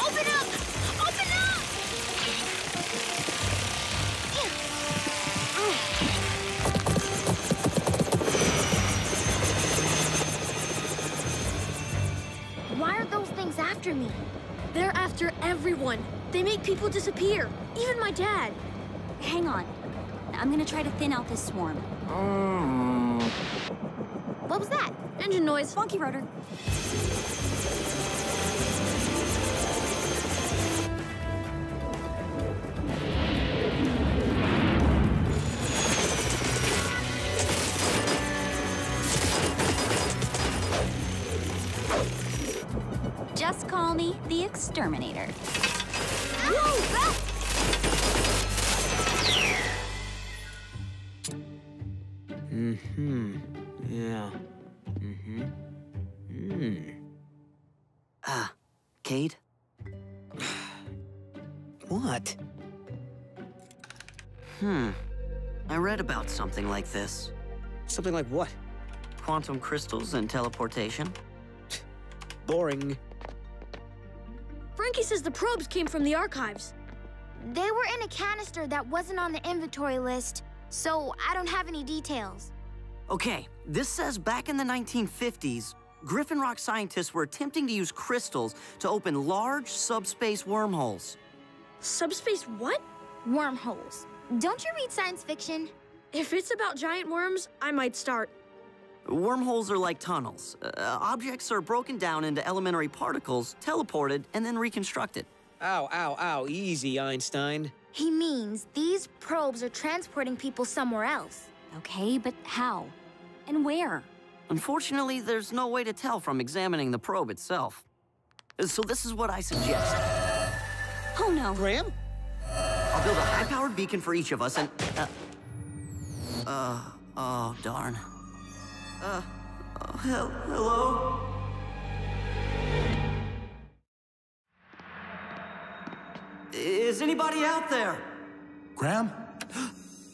Open up! Open up! Why are those things after me? They're after everyone. They make people disappear. Even my dad. Hang on. I'm gonna try to thin out this swarm. What was that? Engine noise. Funky rotor. Just call me the Exterminator. Yeah. Ah, Cade? What? I read about something like this. Something like what? Quantum crystals and teleportation. Boring. Frankie says the probes came from the archives. They were in a canister that wasn't on the inventory list, so I don't have any details. Okay, this says back in the 1950s, Griffin Rock scientists were attempting to use crystals to open large subspace wormholes. Subspace what? Wormholes. Don't you read science fiction? If it's about giant worms, I might start. Wormholes are like tunnels. Objects are broken down into elementary particles, teleported, and then reconstructed. Ow, ow, ow. Easy, Einstein. He means these probes are transporting people somewhere else. Okay, but how? And where? Unfortunately, there's no way to tell from examining the probe itself. So this is what I suggest. Oh, no. Graham? I'll build a high-powered beacon for each of us and... oh, darn. Hello? Is anybody out there? Graham?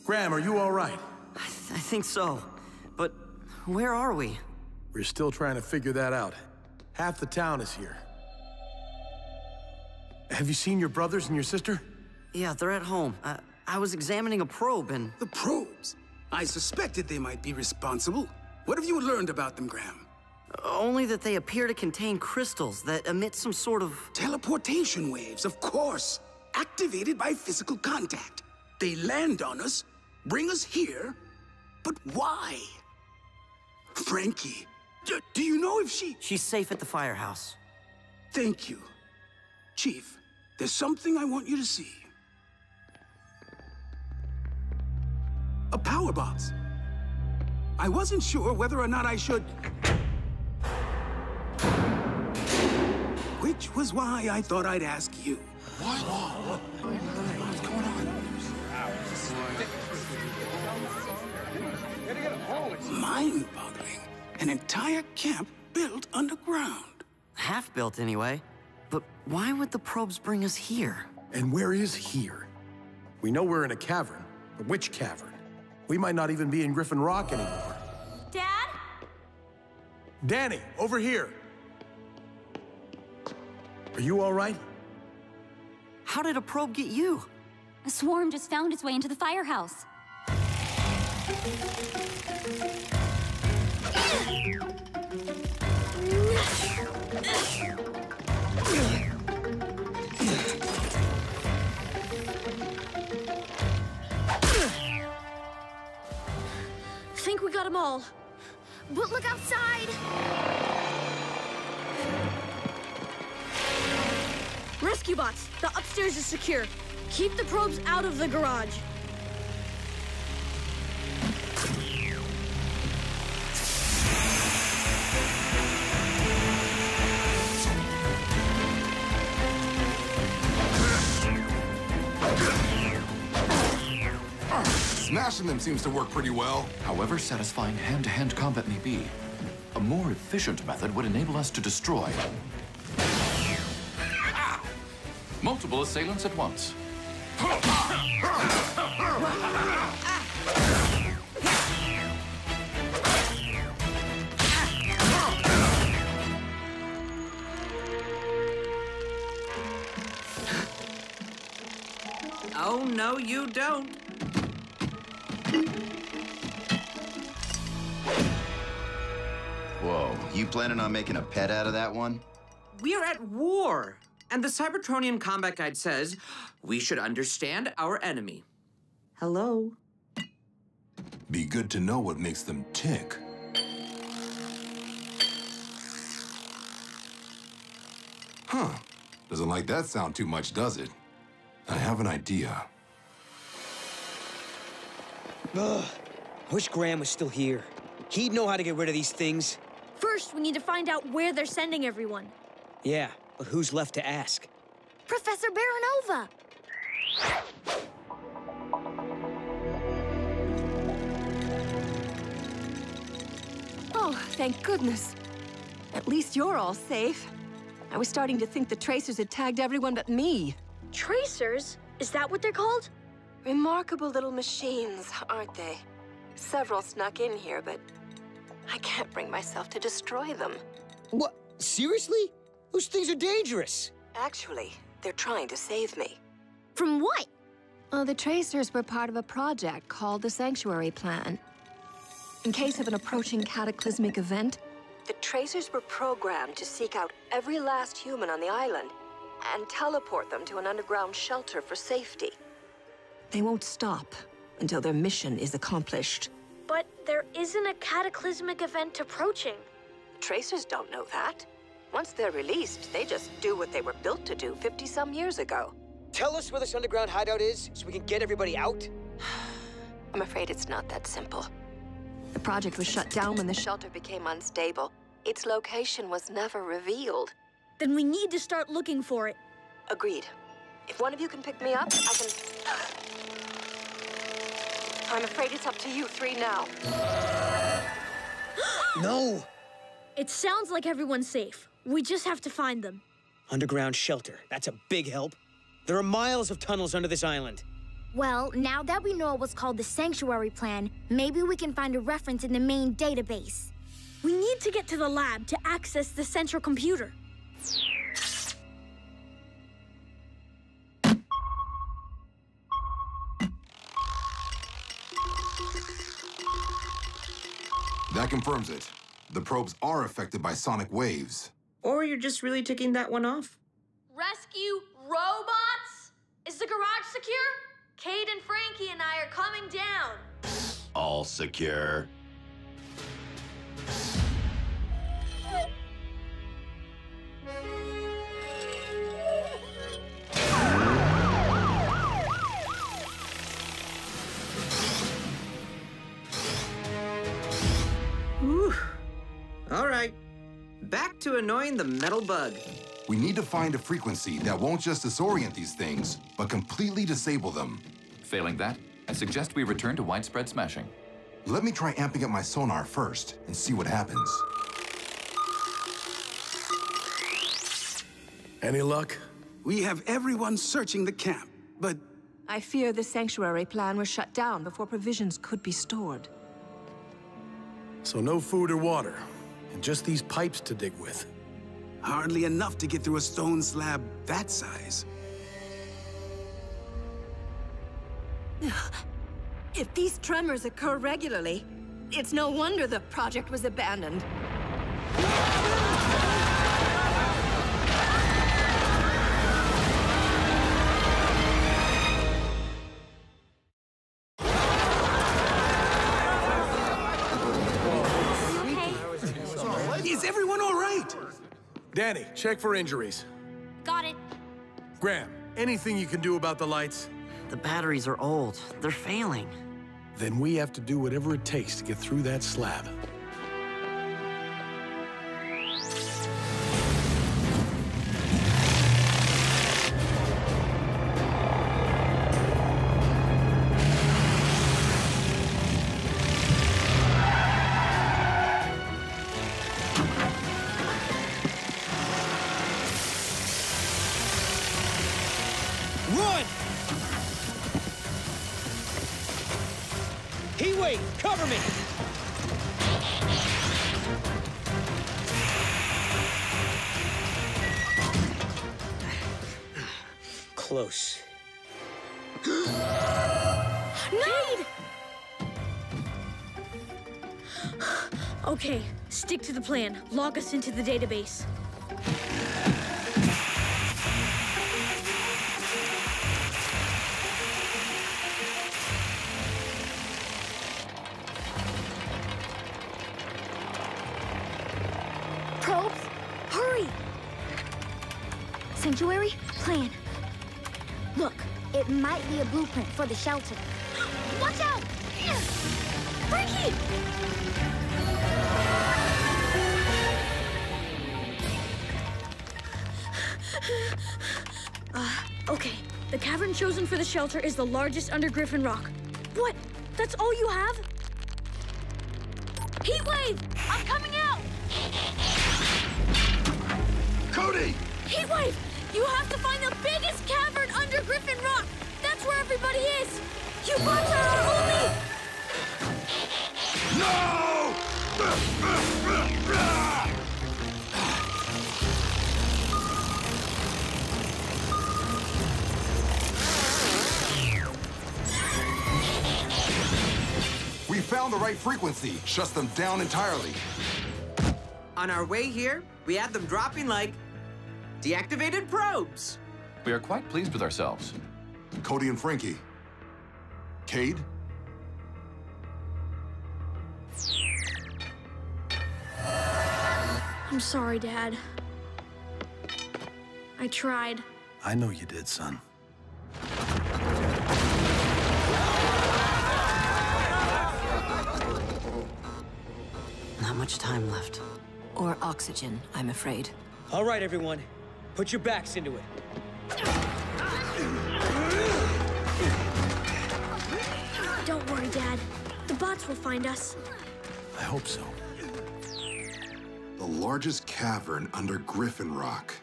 Graham, are you all right? I think so. But where are we? We're still trying to figure that out. Half the town is here. Have you seen your brothers and your sister? Yeah, they're at home. I was examining a probe and... The probes? I suspected they might be responsible. What have you learned about them, Graham? Only that they appear to contain crystals that emit some sort of... Teleportation waves, of course. Activated by physical contact. They land on us, bring us here, but why? Frankie, do you know if she... She's safe at the firehouse. Thank you. Chief, there's something I want you to see. A power box. I wasn't sure whether or not I should... Which was why I thought I'd ask you. What? What's going on? Mind-boggling. An entire camp built underground. Half-built, anyway. But why would the probes bring us here? And where is here? We know we're in a cavern, but which cavern? We might not even be in Griffin Rock anymore. Dad? Danny, over here! Are you all right? How did a probe get you? A swarm just found its way into the firehouse. Think we got them all. But look outside! Rescue bots, the upstairs is secure. Keep the probes out of the garage. Smashing them seems to work pretty well. However satisfying hand-to-hand combat may be, a more efficient method would enable us to destroy multiple assailants at once. Oh, no, you don't. Whoa, you planning on making a pet out of that one? We're at war. And the Cybertronian Combat Guide says we should understand our enemy. Hello? Be good to know what makes them tick. Huh. Doesn't like that sound too much, does it? I have an idea. Ugh. I wish Graham was still here. He'd know how to get rid of these things. First, we need to find out where they're sending everyone. Yeah, but who's left to ask? Professor Baranova! Oh, thank goodness. At least you're all safe. I was starting to think the tracers had tagged everyone but me. Tracers? Is that what they're called? Remarkable little machines, aren't they? Several snuck in here, but I can't bring myself to destroy them. What? Seriously? Those things are dangerous. Actually, they're trying to save me. From what? The tracers were part of a project called the Sanctuary Plan. In case of an approaching cataclysmic event, the tracers were programmed to seek out every last human on the island and teleport them to an underground shelter for safety. They won't stop until their mission is accomplished. But there isn't a cataclysmic event approaching. Tracers don't know that. Once they're released, they just do what they were built to do 50-some years ago. Tell us where this underground hideout is so we can get everybody out. I'm afraid it's not that simple. The project was shut down when the shelter became unstable. Its location was never revealed. Then we need to start looking for it. Agreed. If one of you can pick me up, I can... I'm afraid it's up to you three now. No! It sounds like everyone's safe. We just have to find them. Underground shelter. That's a big help. There are miles of tunnels under this island. Well, now that we know what's called the Sanctuary Plan, maybe we can find a reference in the main database. We need to get to the lab to access the central computer. That confirms it. The probes are affected by sonic waves. Or you're just really ticking that one off. Rescue robots? Is the garage secure? Cade and Frankie and I are coming down. All secure. Whew. All right. Back to annoying the metal bug. We need to find a frequency that won't just disorient these things, but completely disable them. Failing that, I suggest we return to widespread smashing. Let me try amping up my sonar first and see what happens. Any luck? We have everyone searching the camp, but... I fear the Sanctuary Plan was shut down before provisions could be stored. So no food or water, and just these pipes to dig with. Hardly enough to get through a stone slab that size. If these tremors occur regularly, it's no wonder the project was abandoned. Is everyone all right? Danny, check for injuries. Got it. Graham, anything you can do about the lights? The batteries are old. They're failing. Then we have to do whatever it takes to get through that slab. Run! Heatwave, cover me! Close. Cade! Okay, stick to the plan. Log us into the database. Probes? Hurry! Sanctuary? Plan. Look. It might be a blueprint for the shelter. Watch out! Frankie! Okay. The cavern chosen for the shelter is the largest under Griffin Rock. What? That's all you have? Heatwave! I'm coming out! Cody! Heatwave! You have to find the biggest cavern under Griffin Rock! That's where everybody is! You bots are our only... No! We found the right frequency. Shuts them down entirely. On our way here, we had them dropping like deactivated probes. We are quite pleased with ourselves. Cody and Frankie. Cade? I'm sorry, Dad. I tried. I know you did, son. Not much time left. Or oxygen, I'm afraid. All right, everyone. Put your backs into it. Don't worry, Dad. The bots will find us. I hope so. The largest cavern under Griffin Rock.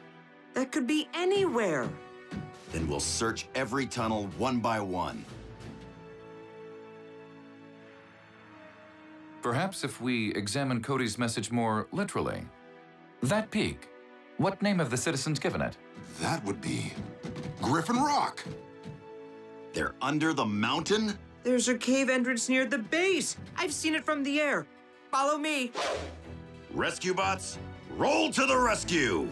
That could be anywhere. Then we'll search every tunnel one by one. Perhaps if we examine Cody's message more literally. That peak, what name have the citizens given it? That would be Griffin Rock. They're under the mountain? There's a cave entrance near the base. I've seen it from the air. Follow me. Rescue bots, roll to the rescue!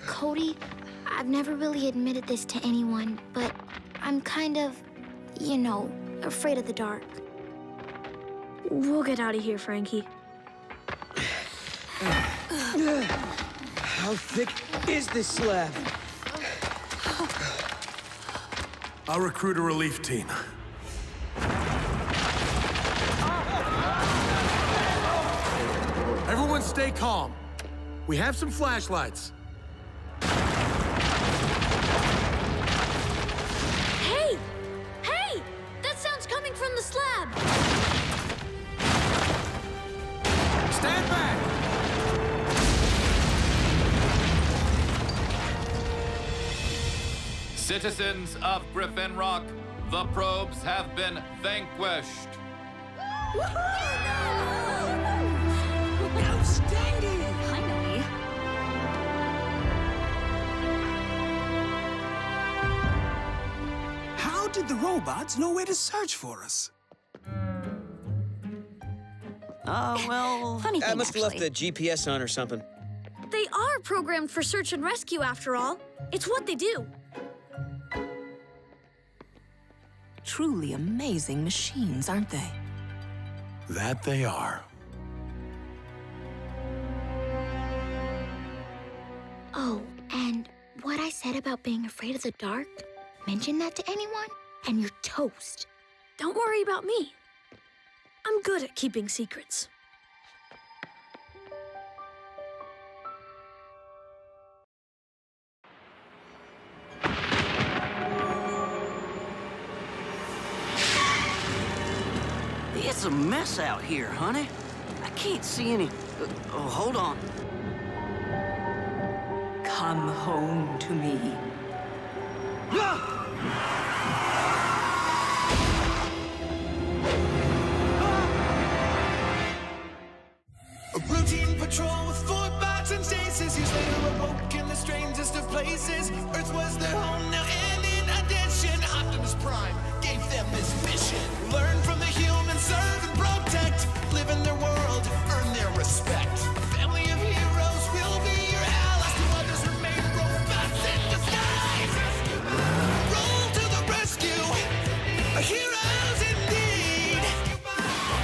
Cody, I've never really admitted this to anyone, but I'm kind of, you know, afraid of the dark. We'll get out of here, Frankie. How thick is this slab? I'll recruit a relief team. Everyone stay calm. We have some flashlights. Hey! Hey! That sound's coming from the slab! Stand back! Citizens of Griffin Rock, the probes have been vanquished. Outstanding! Finally. How did the robots know where to search for us? Well... Funny thing, I must have left actually. the GPS on or something. They are programmed for search and rescue, after all. It's what they do. Truly amazing machines, aren't they? That they are. Oh, and what I said about being afraid of the dark, mention that to anyone, and you're toast. Don't worry about me. I'm good at keeping secrets. It's a mess out here, honey. I can't see any... oh, hold on. Come home to me. A routine patrol with 4 bots and stasis. Years later awoke in the strangest of places. Earth was their home now, and in addition, Optimus Prime gave them this mission. Learn from the humans, serve and protect. Live in their world, earn their respect. A family of heroes will be your allies. To others remain robots in disguise. Roll to the rescue. Heroes indeed.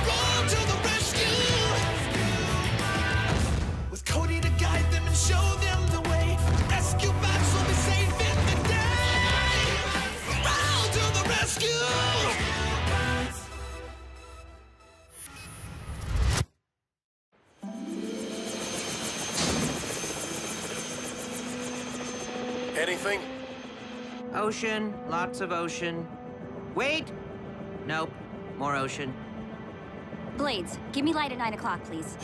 Roll to the rescue. With Cody to guide them and show them the way. Rescue bots will be safe in the day. Roll to the rescue. Anything? Ocean, lots of ocean. Wait! Nope, more ocean. Blades, give me light at 9 o'clock, please.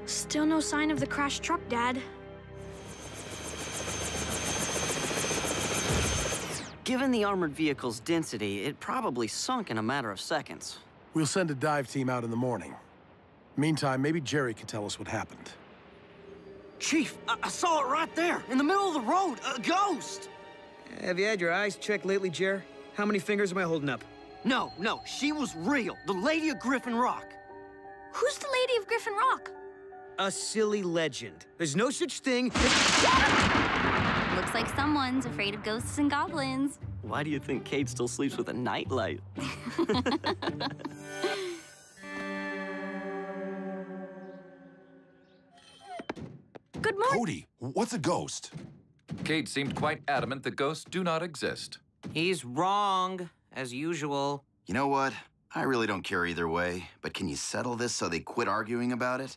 Still no sign of the crashed truck, Dad. Given the armored vehicle's density, it probably sunk in a matter of seconds. We'll send a dive team out in the morning. Meantime, maybe Jerry can tell us what happened. Chief, I saw it right there, in the middle of the road, a ghost! Have you had your eyes checked lately, Jer? How many fingers am I holding up? No, she was real. The Lady of Griffin Rock. Who's the Lady of Griffin Rock? A silly legend. There's no such thing. Looks like someone's afraid of ghosts and goblins. Why do you think Kate still sleeps with a nightlight? Good morning. Cody, what's a ghost? Cade seemed quite adamant that ghosts do not exist. He's wrong, as usual. You know what? I really don't care either way, but can you settle this so they quit arguing about it?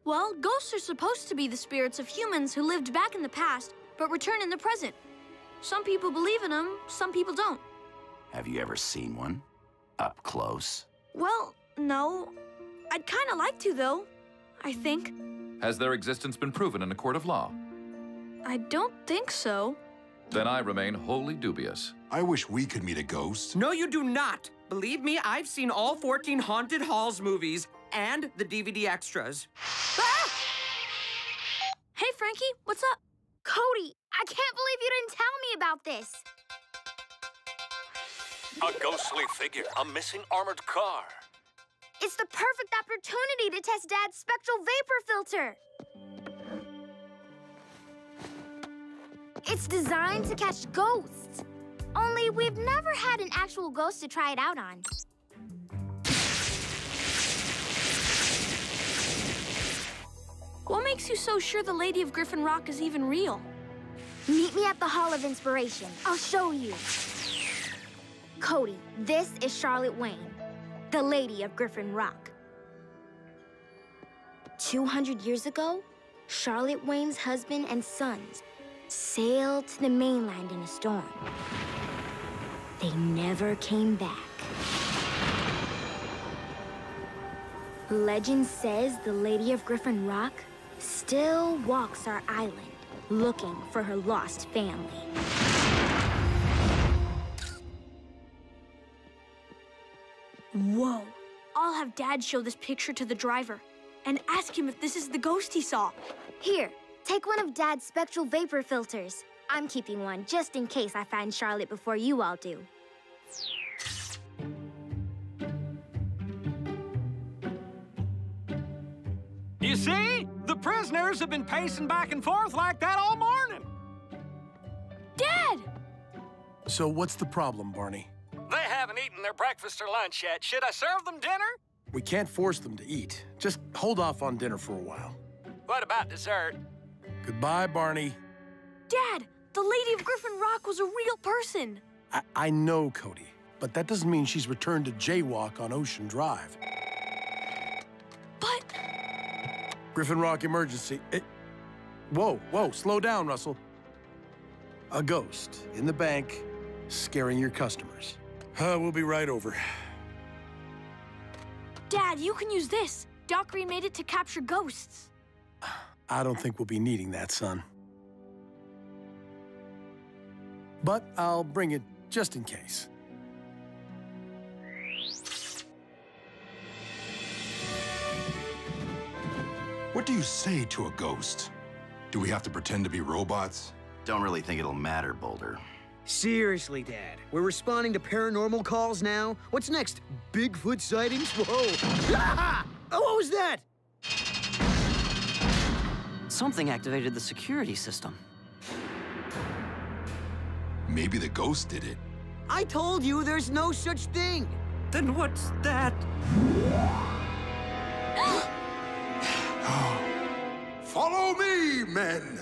Well, ghosts are supposed to be the spirits of humans who lived back in the past, but return in the present. Some people believe in them, some people don't. Have you ever seen one? Up close? Well, no. I'd kind of like to, though, I think. Has their existence been proven in a court of law? I don't think so. Then I remain wholly dubious. I wish we could meet a ghost. No, you do not. Believe me, I've seen all 14 Haunted Halls movies and the DVD extras. Ah! Hey, Frankie, what's up? Cody, I can't believe you didn't tell me about this. A ghostly figure, a missing armored car. It's the perfect opportunity to test Dad's spectral vapor filter. It's designed to catch ghosts. Only we've never had an actual ghost to try it out on. What makes you so sure the Lady of Griffin Rock is even real? Meet me at the Hall of Inspiration. I'll show you. Cody, this is Charlotte Wayne, the Lady of Griffin Rock. 200 years ago, Charlotte Wayne's husband and sons sailed to the mainland in a storm. They never came back. Legend says the Lady of Griffin Rock still walks our island looking for her lost family. Whoa. I'll have Dad show this picture to the driver and ask him if this is the ghost he saw. Here, take one of Dad's spectral vapor filters. I'm keeping one just in case I find Charlotte before you all do. You see? The prisoners have been pacing back and forth like that all morning. Dad! So what's the problem, Barney? They haven't eaten their breakfast or lunch yet. Should I serve them dinner? We can't force them to eat. Just hold off on dinner for a while. What about dessert? Goodbye, Barney. Dad, the Lady of Griffin Rock was a real person. I know, Cody, but that doesn't mean she's returned to jaywalk on Ocean Drive. But... Griffin Rock emergency. Whoa, slow down, Russell. A ghost in the bank scaring your customers. We'll be right over. Dad, you can use this. Doc remade it to capture ghosts. I don't think we'll be needing that, son. But I'll bring it just in case. What do you say to a ghost? Do we have to pretend to be robots? Don't really think it'll matter, Boulder. Seriously, Dad. We're responding to paranormal calls now? What's next? Bigfoot sightings? Whoa! Ah! Oh, what was that? Something activated the security system. Maybe the ghost did it. I told you there's no such thing. Then what's that? Follow me, men!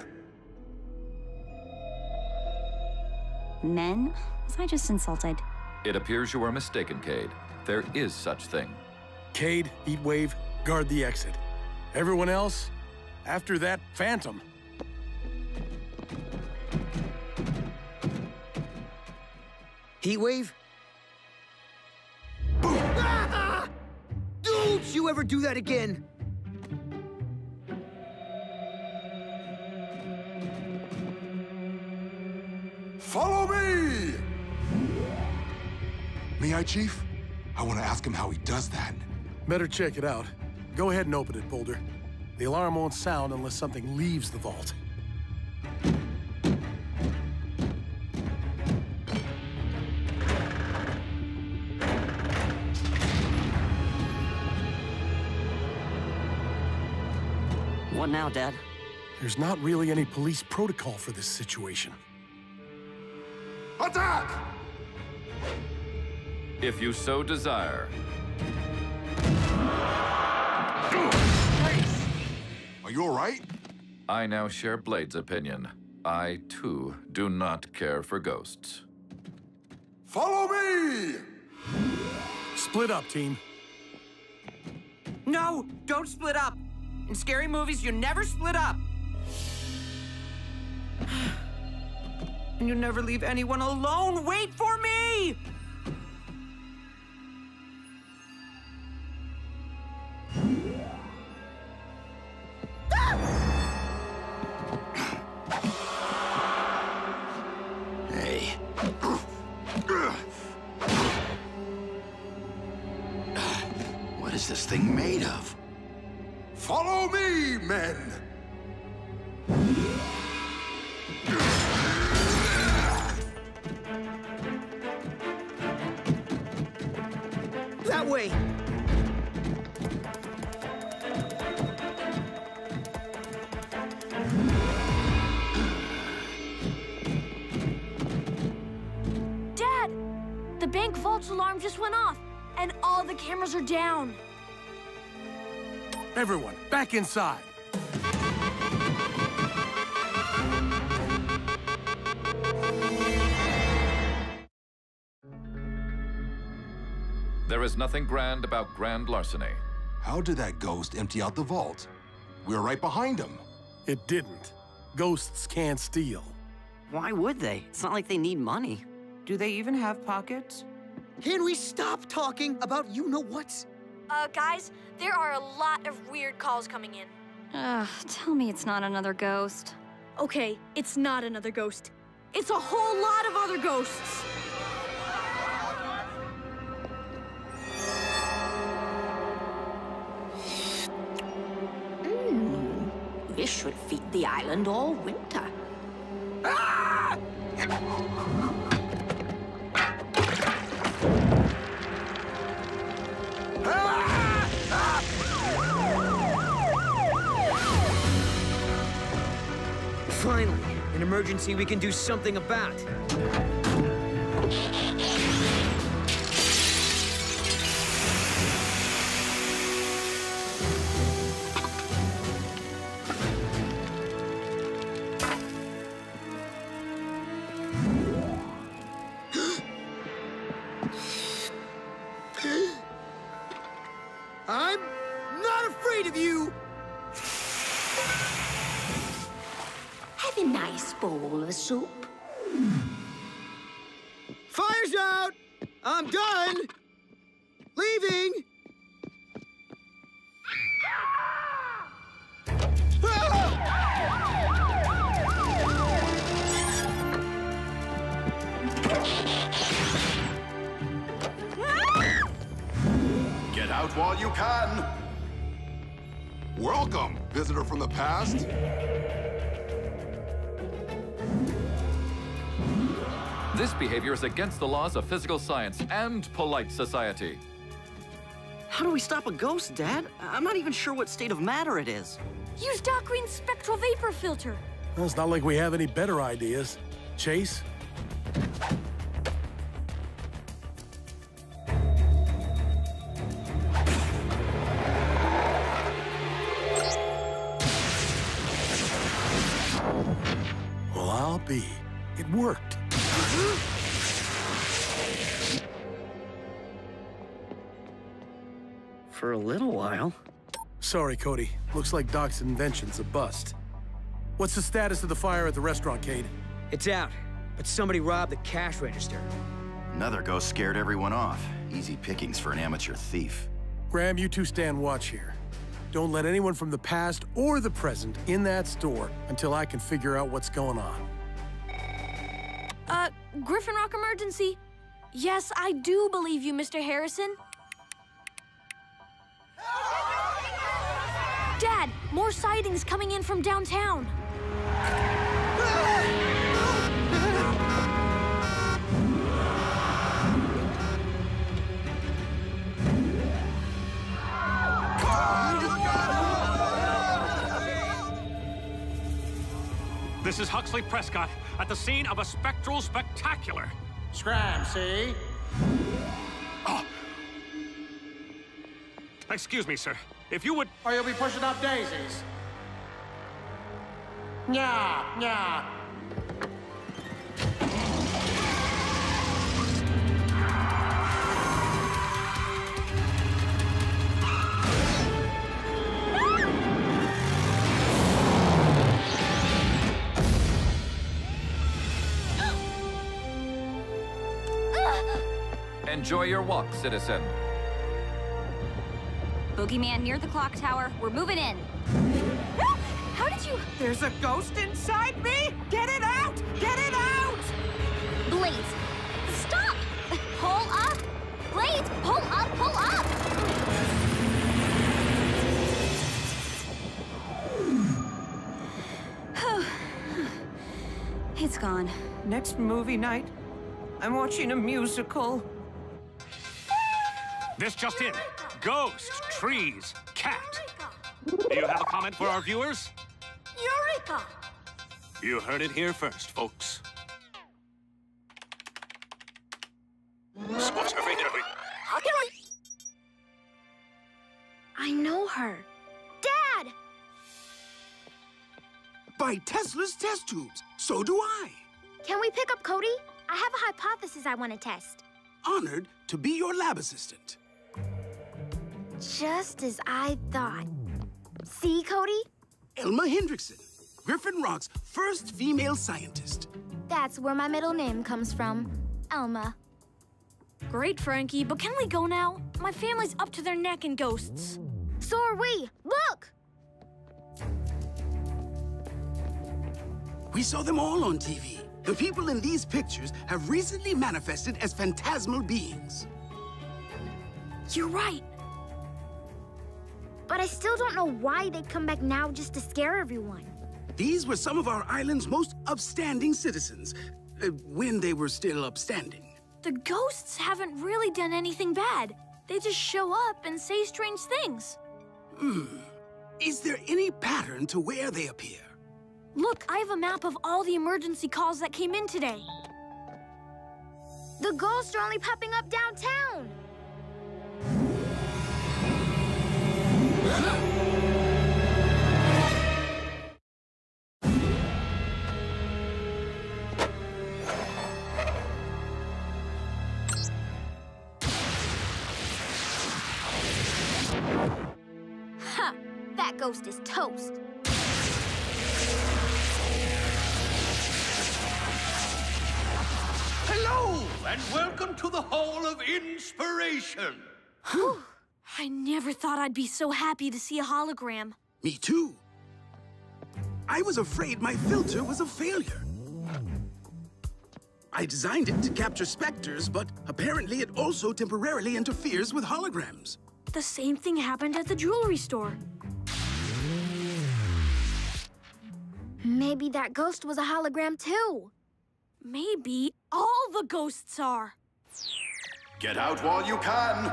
Men? Was I just insulted? It appears you are mistaken, Cade. There is such thing. Cade, Heatwave, guard the exit. Everyone else, after that phantom. Heatwave? Boom! Ah! Don't you ever do that again! Follow me! May I, Chief? I want to ask him how he does that. Better check it out. Go ahead and open it, Boulder. The alarm won't sound unless something leaves the vault. What now, Dad? There's not really any police protocol for this situation. Attack! If you so desire. Are you all right? I now share Blade's opinion. I, too, do not care for ghosts. Follow me! Split up, team. No, don't split up. In scary movies, you never split up. And you never leave anyone alone. Wait for me! Hey. What is this thing made of? Follow me, men! That way! Dad! The bank vault's alarm just went off, and all the cameras are down. Everyone, back inside. There is nothing grand about grand larceny. How did that ghost empty out the vault? We were right behind him. It didn't. Ghosts can't steal. Why would they? It's not like they need money. Do they even have pockets? Can we stop talking about you-know-whats? Guys, there are a lot of weird calls coming in. Tell me it's not another ghost. Okay, it's not another ghost. It's a whole lot of other ghosts. This should feed the island all winter. Ah! Finally, an emergency we can do something about. I'm not afraid of you! Have a nice bowl of soup. Fire's out! I'm done! Leaving! Get out while you can! Welcome, visitor from the past. This behavior is against the laws of physical science and polite society. How do we stop a ghost, Dad? I'm not even sure what state of matter it is. Use Doc Green's spectral vapor filter. Well, it's not like we have any better ideas. Chase? Well, I'll be. It worked. For a little while. Sorry, Cody. Looks like Doc's invention's a bust. What's the status of the fire at the restaurant, Cade? It's out, but somebody robbed the cash register. Another ghost scared everyone off. Easy pickings for an amateur thief. Graham, you two stand watch here. Don't let anyone from the past or the present in that store until I can figure out what's going on. Griffin Rock emergency. Yes, I do believe you, Mr. Harrison. Dad, more sightings coming in from downtown. This is Huxley Prescott at the scene of a spectral spectacular. Scram, see? Oh. Excuse me, sir. If you would... Or you'll be pushing up daisies. Nya, nya. Enjoy your walk, citizen. Boogeyman near the clock tower. We're moving in. How did you... There's a ghost inside me? Get it out! Get it out! Blades, stop! Pull up! Blades, pull up, pull up! It's gone. Next movie night, I'm watching a musical. This just in. Ghost, trees, cat. Do you have a comment for our viewers? Eureka! You heard it here first, folks. I know her. Dad! By Tesla's test tubes. So do I. Can we pick up Cody? I have a hypothesis I want to test. Honored to be your lab assistant. Just as I thought. See, Cody? Elma Hendrickson, Griffin Rock's first female scientist. That's where my middle name comes from. Elma. Great, Frankie, but can we go now? My family's up to their neck in ghosts. So are we. Look! We saw them all on TV. The people in these pictures have recently manifested as phantasmal beings. You're right. But I still don't know why they'd come back now just to scare everyone. These were some of our island's most upstanding citizens, when they were still upstanding. The ghosts haven't really done anything bad. They just show up and say strange things. Is there any pattern to where they appear? Look, I have a map of all the emergency calls that came in today. The ghosts are only popping up downtown. Ha! That ghost is toast. Hello, and welcome to the Hall of Inspiration. Whew. I never thought I'd be so happy to see a hologram. Me too. I was afraid my filter was a failure. I designed it to capture specters, but apparently it also temporarily interferes with holograms. The same thing happened at the jewelry store. Maybe that ghost was a hologram too. Maybe all the ghosts are. Get out while you can.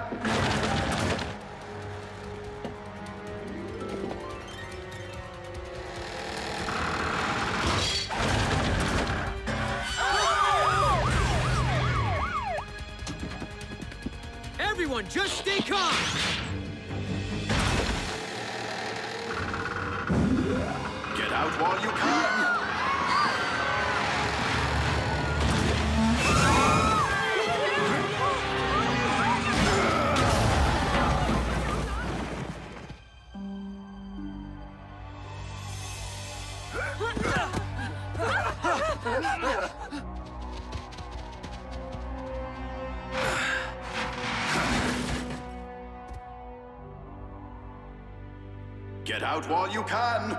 Everyone, just stay calm! Get out while you can. Get out while you can.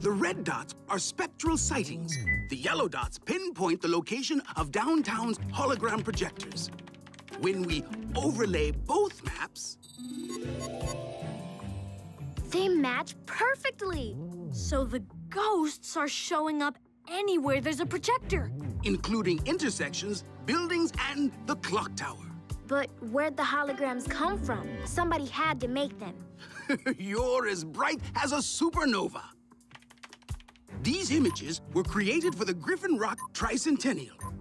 The red dots are spectral sightings. The yellow dots pinpoint the location of downtown's hologram projectors. When we overlay both maps... They match perfectly. So the ghosts are showing up anywhere there's a projector. Including intersections, buildings, and the clock tower. But where'd the holograms come from? Somebody had to make them. You're as bright as a supernova. These images were created for the Griffin Rock Tricentennial.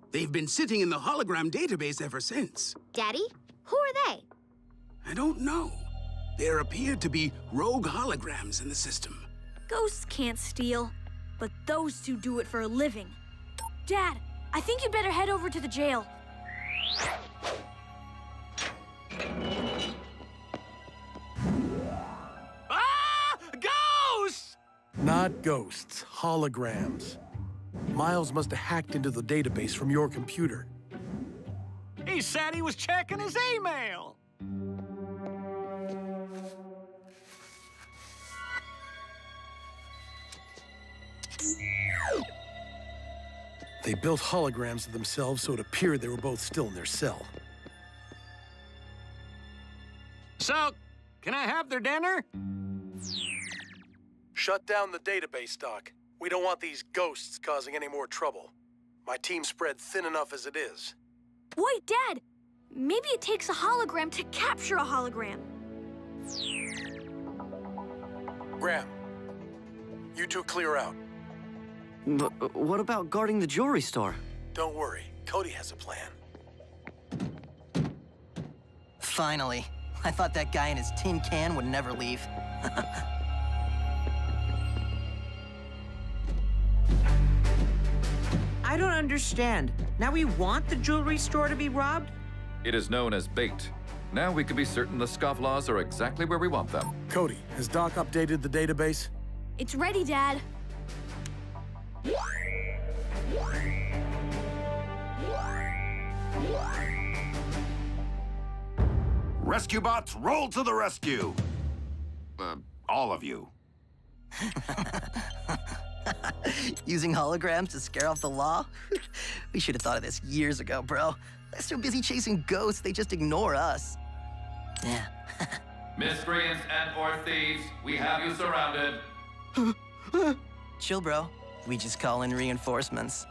They've been sitting in the hologram database ever since. Daddy, who are they? I don't know. There appear to be rogue holograms in the system. Ghosts can't steal, but those two do it for a living. Dad, I think you'd better head over to the jail. Ah! Ghosts! Not ghosts, holograms. Miles must have hacked into the database from your computer. He said he was checking his email. They built holograms of themselves so it appeared they were both still in their cell. So, can I have their dinner? Shut down the database, Doc. We don't want these ghosts causing any more trouble. My team's spread thin enough as it is. Wait, Dad! Maybe it takes a hologram to capture a hologram. Graham, you two clear out. But what about guarding the jewelry store? Don't worry, Cody has a plan. Finally. I thought that guy in his tin can would never leave. I don't understand. Now we want the jewelry store to be robbed? It is known as bait. Now we can be certain the scofflaws are exactly where we want them. Cody, has Doc updated the database? It's ready, Dad. Rescue bots, roll to the rescue! All of you. Using holograms to scare off the law? We should have thought of this years ago, bro. They're so busy chasing ghosts, they just ignore us. Yeah. Miscreants and/or thieves, we have you surrounded. Chill, bro. We just call in reinforcements.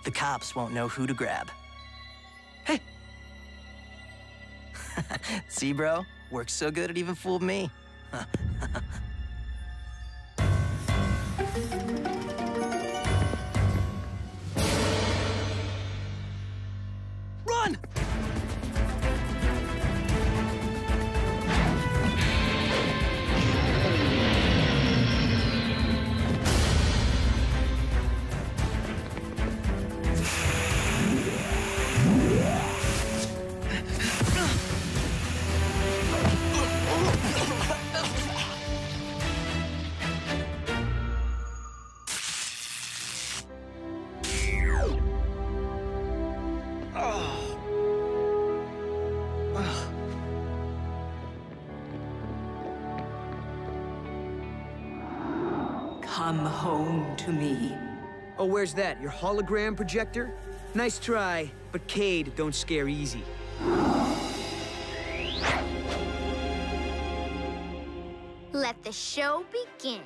The cops won't know who to grab. Hey! See, bro? Works so good it even fooled me. Run! Come home to me. Oh, where's that? Your hologram projector? Nice try, but Cade don't scare easy. Let the show begin.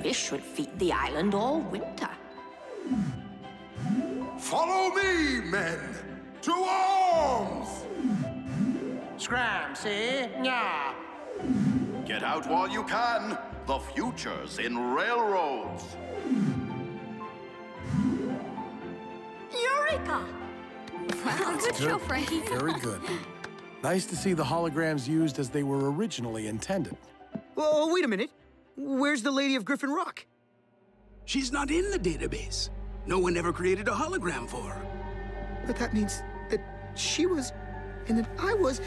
This should feed the island all winter. Follow me, men! To arms! Scram, see? Nya. Get out while you can. The future's in railroads. Eureka! Wow, good show, Frankie. Very good. Nice to see the holograms used as they were originally intended. Whoa, wait a minute. Where's the Lady of Griffin Rock? She's not in the database. No one ever created a hologram for her. But that means that she was, and that I was...